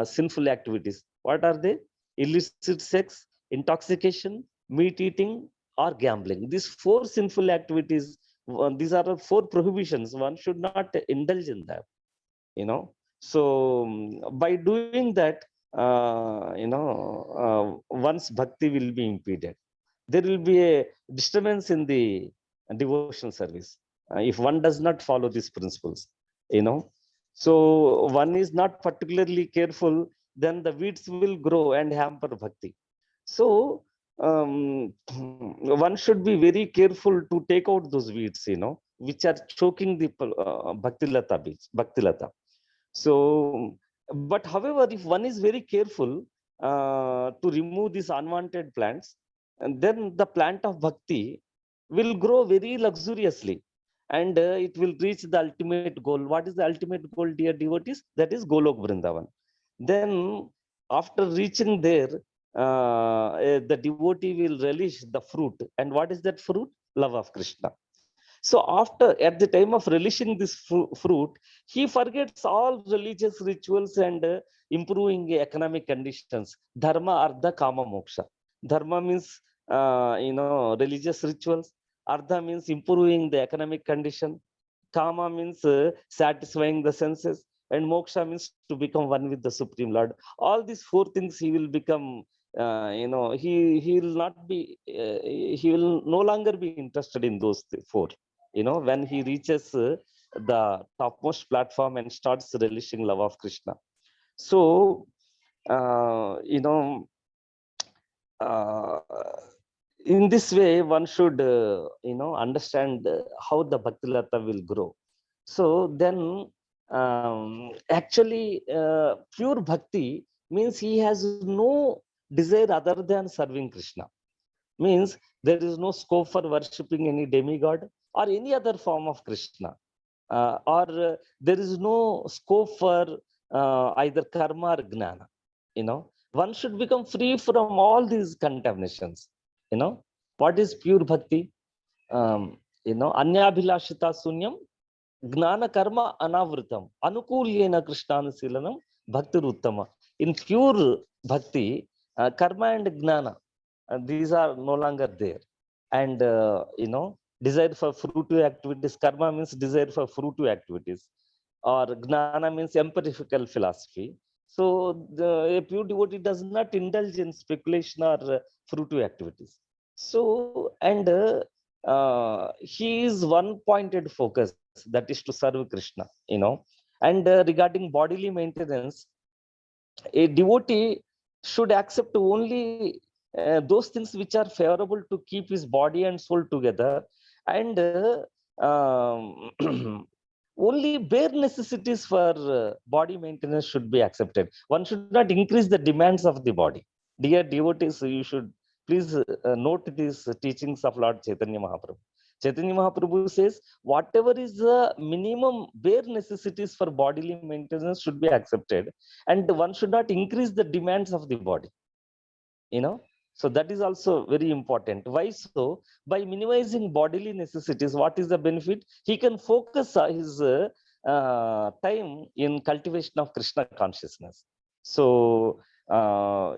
Speaker 1: sinful activities. What are they? Illicit sex, intoxication, meat eating, or gambling. These four sinful activities, these are four prohibitions. One should not indulge in them. So by doing that, one's bhakti will be impeded. There will be a disturbance in the devotional service if one does not follow these principles. you know so one is not particularly careful, then the weeds will grow and hamper bhakti. So one should be very careful to take out those weeds, which are choking the bhakti lata. So, but however, if one is very careful to remove these unwanted plants, and then the plant of bhakti will grow very luxuriously, and it will reach the ultimate goal. What is the ultimate goal, dear devotees? That is Golok Vrindavan. Then, after reaching there, the devotee will relish the fruit. And what is that fruit? Love of Krishna. So at the time of relishing this fruit, he forgets all religious rituals and improving economic conditions. Dharma, Artha, Kama, Moksha. Dharma means, religious rituals. Artha means improving the economic condition. Kama means satisfying the senses. And moksha means to become one with the Supreme Lord. All these four things he will become, he will not be, he will no longer be interested in those four. When he reaches the topmost platform and starts relishing love of Krishna. So, you know, uh, in this way, one should, understand how the Bhakti Lata will grow. So then, actually, pure Bhakti means he has no desire other than serving Krishna. Means there is no scope for worshipping any demigod or any other form of Krishna. Or there is no scope for either karma or gnana. One should become free from all these contaminations. What is pure bhakti? Anyabhilashita sunyam gnana karma anavritam anukulyena krishnanusilanam bhakti uttama. In pure bhakti, karma and gnana, these are no longer there. And desire for fruitive activities. Karma means desire for fruitive activities, or gnana means empirical philosophy. So a pure devotee does not indulge in speculation or fruitive activities. So, and he is one pointed focus, that is to serve Krishna, and regarding bodily maintenance, a devotee should accept only those things which are favorable to keep his body and soul together, and only bare necessities for body maintenance should be accepted. One should not increase the demands of the body. Dear devotees, you should please note these teachings of Lord Chaitanya Mahaprabhu. Chaitanya Mahaprabhu says, whatever is the minimum bare necessities for bodily maintenance should be accepted, and one should not increase the demands of the body. you know so that is also very important. Why so? By minimizing bodily necessities, what is the benefit? He can focus his time in cultivation of Krishna consciousness. So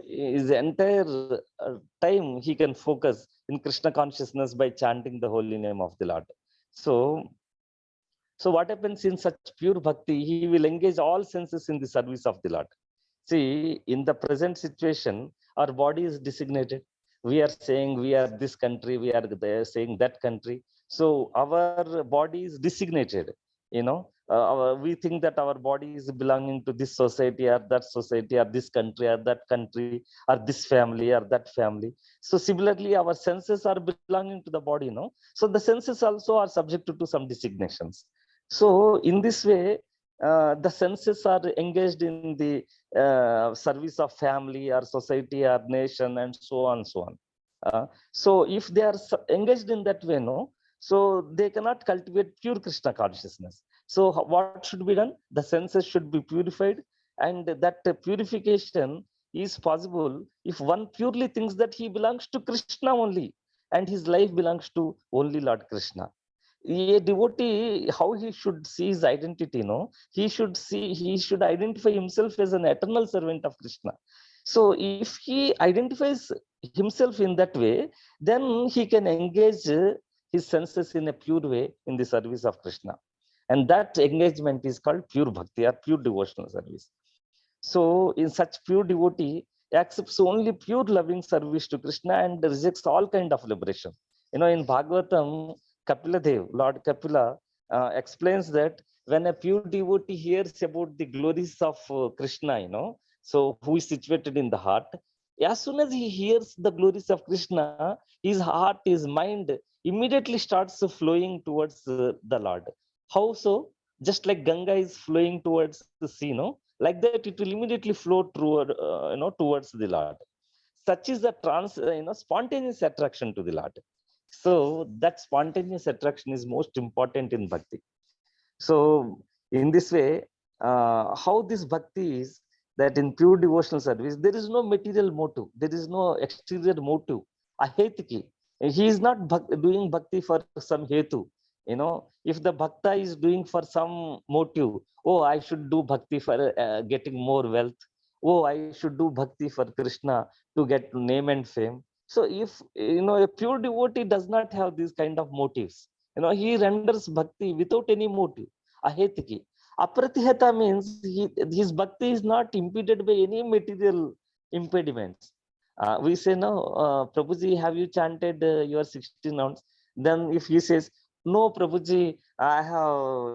Speaker 1: his entire time he can focus in Krishna consciousness by chanting the holy name of the Lord. So what happens in such pure bhakti? He will engage all senses in the service of the Lord. See, in the present situation, our body is designated. We are saying we are this country, we are there saying that country. So our body is designated. We think that our body is belonging to this society or that society or this country or that country or this family or that family. So similarly, our senses are belonging to the body. So the senses also are subject to some designations. So in this way, the senses are engaged in the service of family or society or nation and so on so on. So if they are engaged in that way, no, so they cannot cultivate pure Krishna consciousness. So what should be done? The senses should be purified, and that purification is possible if one purely thinks that he belongs to Krishna only, and his life belongs to only Lord Krishna. A devotee, how he should see his identity, he should identify himself as an eternal servant of Krishna. So if he identifies himself in that way, then he can engage his senses in a pure way in the service of Krishna, and that engagement is called pure bhakti or pure devotional service. So in such pure devotee accepts only pure loving service to Krishna and rejects all kind of liberation. In Bhagavatam, Kapiladev, Lord Kapila, explains that when a pure devotee hears about the glories of Krishna, so who is situated in the heart, as soon as he hears the glories of Krishna, his heart, his mind immediately starts flowing towards the Lord. How so? Just like Ganga is flowing towards the sea, like that it will immediately flow towards the Lord. Such is the spontaneous attraction to the Lord. So that spontaneous attraction is most important in bhakti. So in this way, how this bhakti is, that in pure devotional service there is no material motive, there is no exterior motive, ahetiki. He is not doing bhakti for some hetu. If the bhakta is doing for some motive, oh, I should do bhakti for getting more wealth, oh, I should do bhakti for Krishna to get name and fame. So if a pure devotee does not have these kind of motives, he renders bhakti without any motive, ahetiki. Apratihata means his bhakti is not impeded by any material impediments. We say, no, Prabhuji, have you chanted your 16 rounds? Then if he says, no, Prabhuji, I have,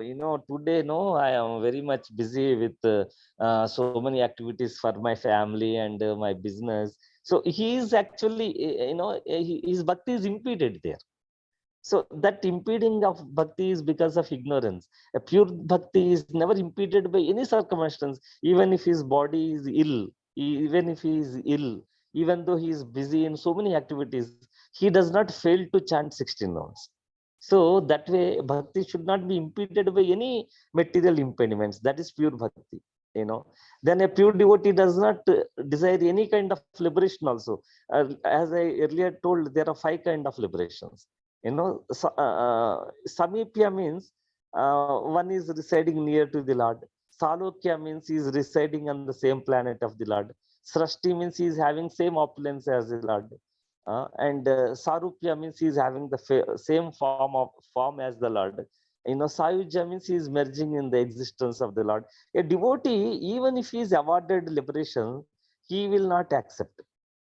Speaker 1: today, no, I am very much busy with so many activities for my family and my business. So he is actually, his bhakti is impeded there. So that impeding of bhakti is because of ignorance. A pure bhakti is never impeded by any circumstance, even if his body is ill, even if he is ill, even though he is busy in so many activities, he does not fail to chant 16 rounds. So that way, bhakti should not be impeded by any material impediments. That is pure bhakti. Then a pure devotee does not desire any kind of liberation also. As I earlier told, there are 5 kind of liberations. Samipya means one is residing near to the Lord. Salokya means he is residing on the same planet of the Lord. Srashti means he is having same opulence as the Lord. And Sarupya means he is having the same form as the Lord. Sayujya means he is merging in the existence of the Lord. A devotee, even if he is awarded liberation, he will not accept.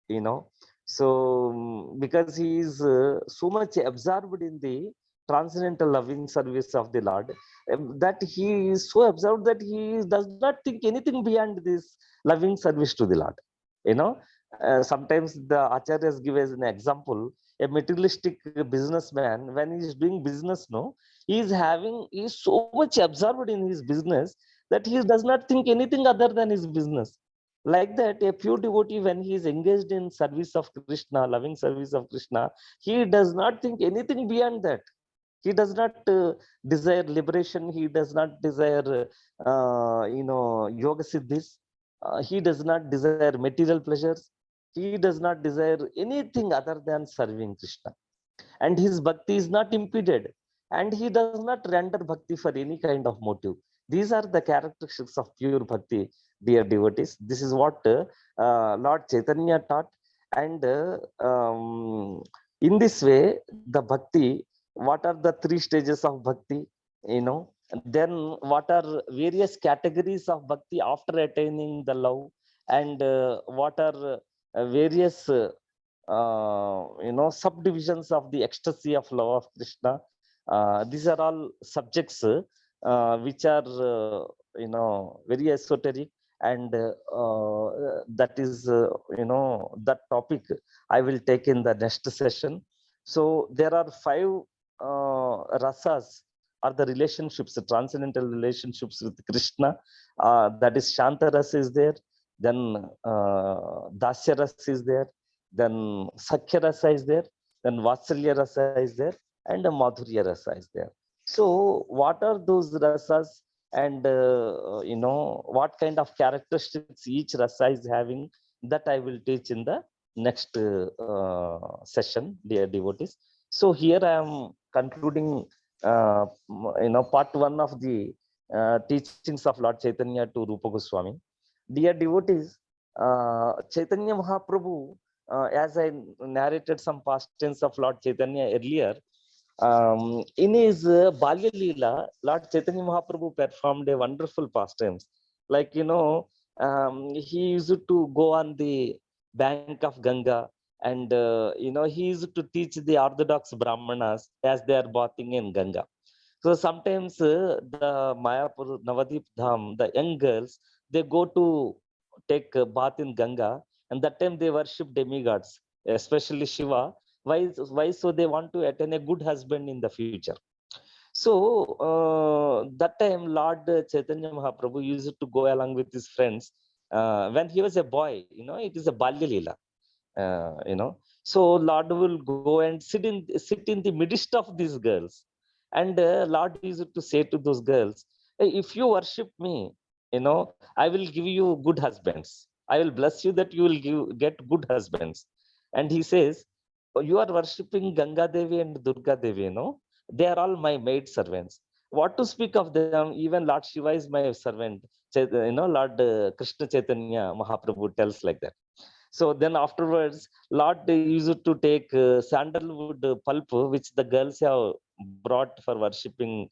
Speaker 1: You know, So because he is so much absorbed in the transcendental loving service of the Lord, that he is so absorbed that he does not think anything beyond this loving service to the Lord. You know, sometimes the acharyas give as an example, a materialistic businessman, when he is doing business, no, he is so much absorbed in his business that he does not think anything other than his business. Like that, a pure devotee, when he is engaged in service of Krishna, loving service of Krishna, he does not think anything beyond that. He does not desire liberation. He does not desire yoga siddhis. He does not desire material pleasures. He does not desire anything other than serving Krishna, and his bhakti is not impeded, and he does not render bhakti for any kind of motive. These are the characteristics of pure bhakti, dear devotees. This is what Lord Chaitanya taught. And in this way, the bhakti, what are the three stages of bhakti, you know, then what are various categories of bhakti after attaining the love, and what are various subdivisions of the ecstasy of love of Krishna. These are all subjects which are very esoteric, and that is that topic I will take in the next session. So there are five rasas, are the relationships, the transcendental relationships with Krishna. That is Shanta rasa is there, then Dasya rasa is there, then Sakhya rasa is there, then Vatsalya rasa is there, and Madhurya rasa is there. So what are those rasas, and what kind of characteristics each rasa is having, that I will teach in the next session, dear devotees. So here I am concluding part one of the teachings of Lord Chaitanya to Rupa Goswami. Dear devotees, Chaitanya Mahaprabhu, as I narrated some past tense of Lord Chaitanya earlier, in his Balya Leela, Lord Chaitanya Mahaprabhu performed a wonderful pastimes. Like, he used to go on the bank of Ganga, and, he used to teach the Orthodox Brahmanas as they are bathing in Ganga. So sometimes the Mayapur, Navadip Dham, the young girls, they go to take a bath in Ganga, and that time they worship demigods, especially Shiva. Why? Why? So they want to attain a good husband in the future. So that time, Lord Chaitanya Mahaprabhu used to go along with his friends. When he was a boy, it is a Balya Leela. So Lord will go and sit in the midst of these girls, and Lord used to say to those girls, "Hey, if you worship me, I will give you good husbands. I will bless you that you will get good husbands." And he says, "You are worshiping Ganga Devi and Durga Devi, they are all my maid servants. What to speak of them? Even Lord Shiva is my servant." Lord Krishna Chaitanya Mahaprabhu tells like that. So then afterwards, Lord used to take sandalwood pulp, which the girls have brought for worshipping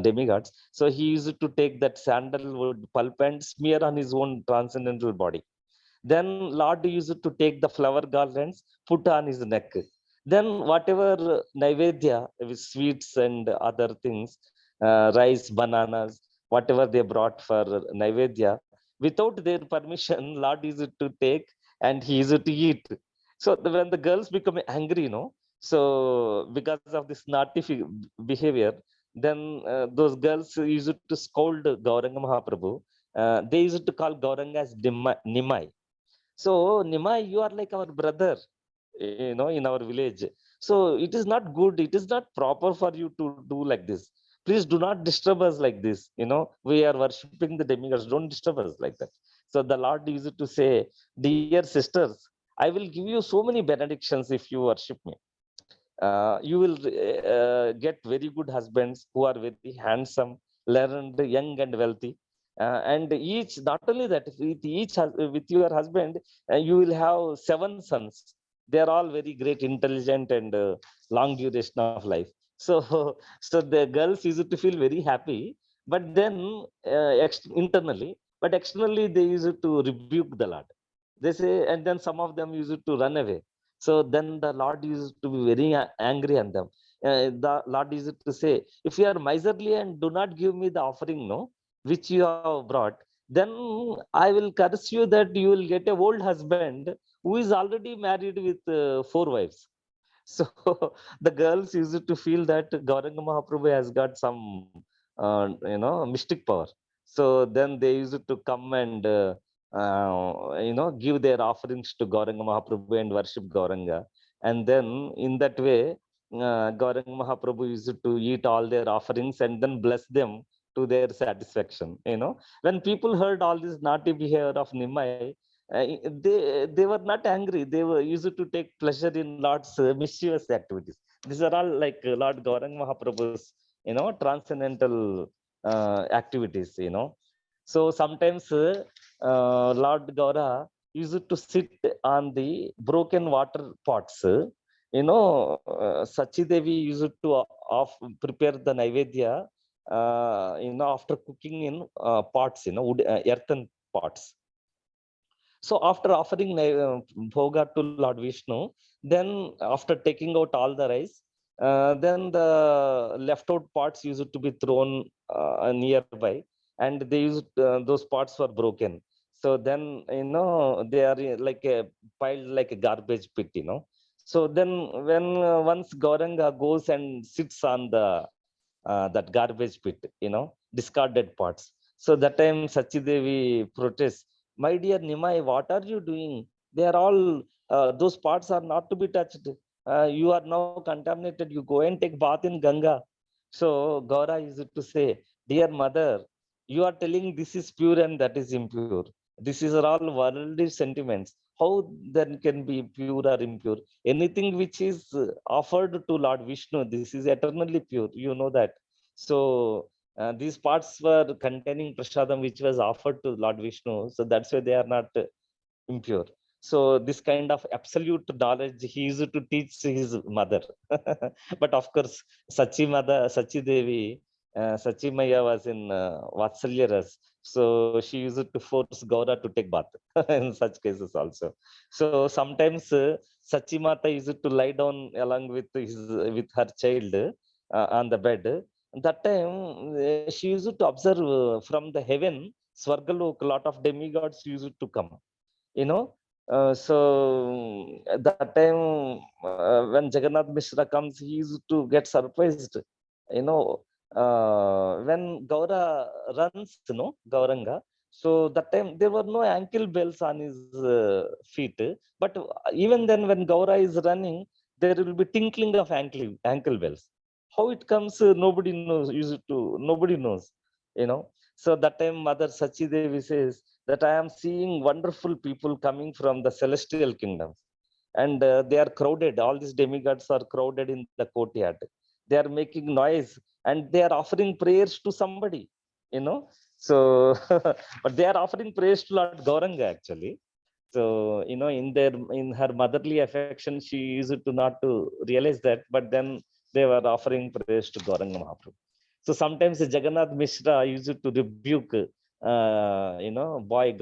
Speaker 1: demigods. So he used to take that sandalwood pulp and smear on his own transcendental body. Then Lord used to take the flower garlands, put on his neck. Then whatever naivedya with sweets and other things, rice, bananas, whatever they brought for naivedya, without their permission, Lord used to take and he used to eat. So when the girls become angry, so because of this naughty behavior, then those girls used to scold Gauranga Mahaprabhu. They used to call Gauranga as Nimai. So, Nima, you are like our brother, in our village. So it is not good. It is not proper for you to do like this. Please do not disturb us like this. We are worshipping the demigods. Don't disturb us like that. So the Lord used to say, "Dear sisters, I will give you so many benedictions if you worship me. You will get very good husbands who are very handsome, learned, young, and wealthy. And each, not only that, with your husband, you will have 7 sons. They are all very great, intelligent, and long duration of life." So, so the girls used to feel very happy, but then internally, but externally they used to rebuke the Lord. They say, and then some of them used to run away. So then the Lord used to be very angry on them. The Lord used to say, if you are miserly and do not give me the offering, no, which you have brought, then I will curse you that you will get a old husband who is already married with 4 wives. So the girls used to feel that Gauranga Mahaprabhu has got some, mystic power. So then they used to come and, give their offerings to Gauranga Mahaprabhu and worship Gauranga. And then in that way, Gauranga Mahaprabhu used to eat all their offerings and then bless them to their satisfaction. When people heard all this naughty behavior of Nimai, they were not angry. They were used to take pleasure in Lord's mischievous activities. These are all like Lord Gaurang Mahaprabhu's, transcendental activities. So sometimes Lord Gaura used to sit on the broken water pots. Sachi Devi used to prepare the Naivedya, after cooking in pots, wood, earthen pots. So after offering bhoga to Lord Vishnu, then after taking out all the rice, then the left out parts used to be thrown nearby, and they used those parts were broken. So then they are like a piled like a garbage pit. So then when once Gauranga goes and sits on the that garbage pit, discarded parts. So that time Sachi Devi protests, my dear Nimai, what are you doing? They are all, those parts are not to be touched. You are now contaminated. You go and take bath in Ganga. So Gaura used to say, dear mother, you are telling this is pure and that is impure. This is all worldly sentiments. How then can be pure or impure? Anything which is offered to Lord Vishnu, this is eternally pure. You know that. So these parts were containing prasadam which was offered to Lord Vishnu. So that's why they are not impure. So this kind of absolute knowledge he used to teach his mother. But of course, Sachi Devi, Sachi Maya was in Vatsalya Ras. So she used to force Gaura to take bath in such cases also. So sometimes Sachi Mata used to lie down along with her child on the bed. That time she used to observe from the heaven, Swargalok, a lot of demigods used to come. you know so that time when Jagannath Mishra comes, he used to get surprised. you know when Gaura runs, Gauranga. So that time there were no ankle bells on his feet, but even then when Gaura is running, there will be tinkling of ankle bells. How it comes, nobody knows. you know so that time Mother Sachi Devi says that I am seeing wonderful people coming from the celestial kingdoms, and they are crowded. All these demigods are crowded in the courtyard. They are making noise and they are offering prayers to somebody. You know, so but they are offering prayers to Lord Gauranga actually. So in her motherly affection, she used to not to realize that, but then they were offering prayers to Gauranga Mahaprabhu. So sometimes Jagannath Mishra used to rebuke, boy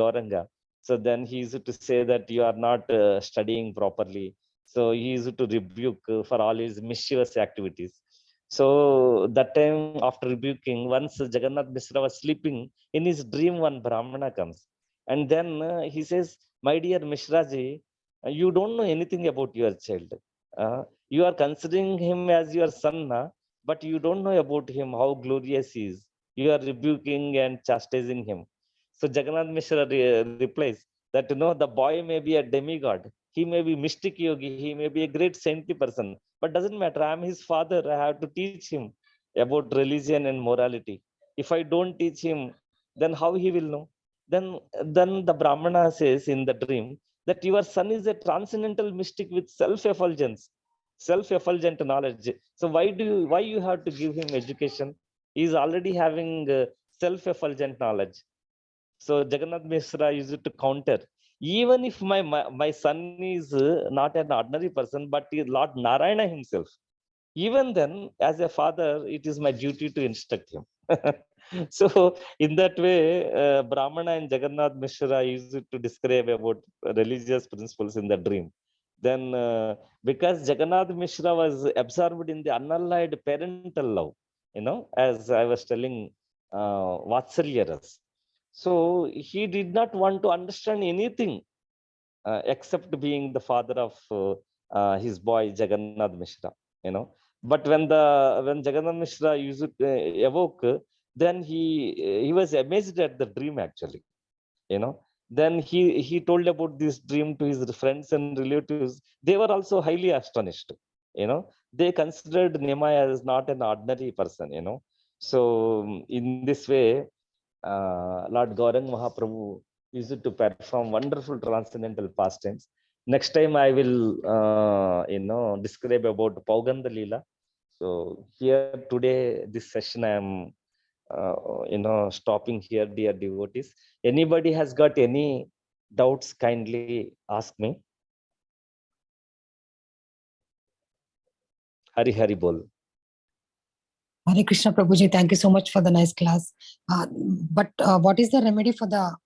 Speaker 1: Gauranga. So then he used to say that you are not studying properly. So he used to rebuke for all his mischievous activities. So that time after rebuking, once Jagannath Mishra was sleeping, in his dream one Brahmana comes, and then he says, my dear Mishraji, you don't know anything about your child. You are considering him as your son, but you don't know about him, how glorious he is. You are rebuking and chastising him. So Jagannath Mishra replies that the boy may be a demigod, he may be mystic yogi, he may be a great saintly person, but doesn't matter. I am his father. I have to teach him about religion and morality. If I don't teach him, then how he will know? Then then the Brahmana says in the dream that your son is a transcendental mystic with self-effulgent knowledge. So why you have to give him education? He is already having self-effulgent knowledge. So Jagannath Mishra used to counter, even if my son is not an ordinary person, but he is Lord Narayana himself, even then as a father it is my duty to instruct him. So in that way, Brahmana and Jagannath Mishra used to describe about religious principles in the dream. Then because Jagannath Mishra was absorbed in the unalloyed parental love, as I was telling Vatsalya Ras. So he did not want to understand anything except being the father of his boy Jagannath Mishra. But when Jagannath Mishra used evoke, then he was amazed at the dream actually. Then he told about this dream to his friends and relatives. They were also highly astonished. They considered Nimai as not an ordinary person. So in this way, Lord Gaurang Mahaprabhu used to perform wonderful transcendental pastimes. Next time I will, describe about Pauganda Leela. So here today, this session I am, stopping here, dear devotees. Anybody has got any doubts, kindly ask me. Hari Hari Bol.
Speaker 3: Hare Krishna, Prabhuji. Thank you so much for the nice class. But what is the remedy for the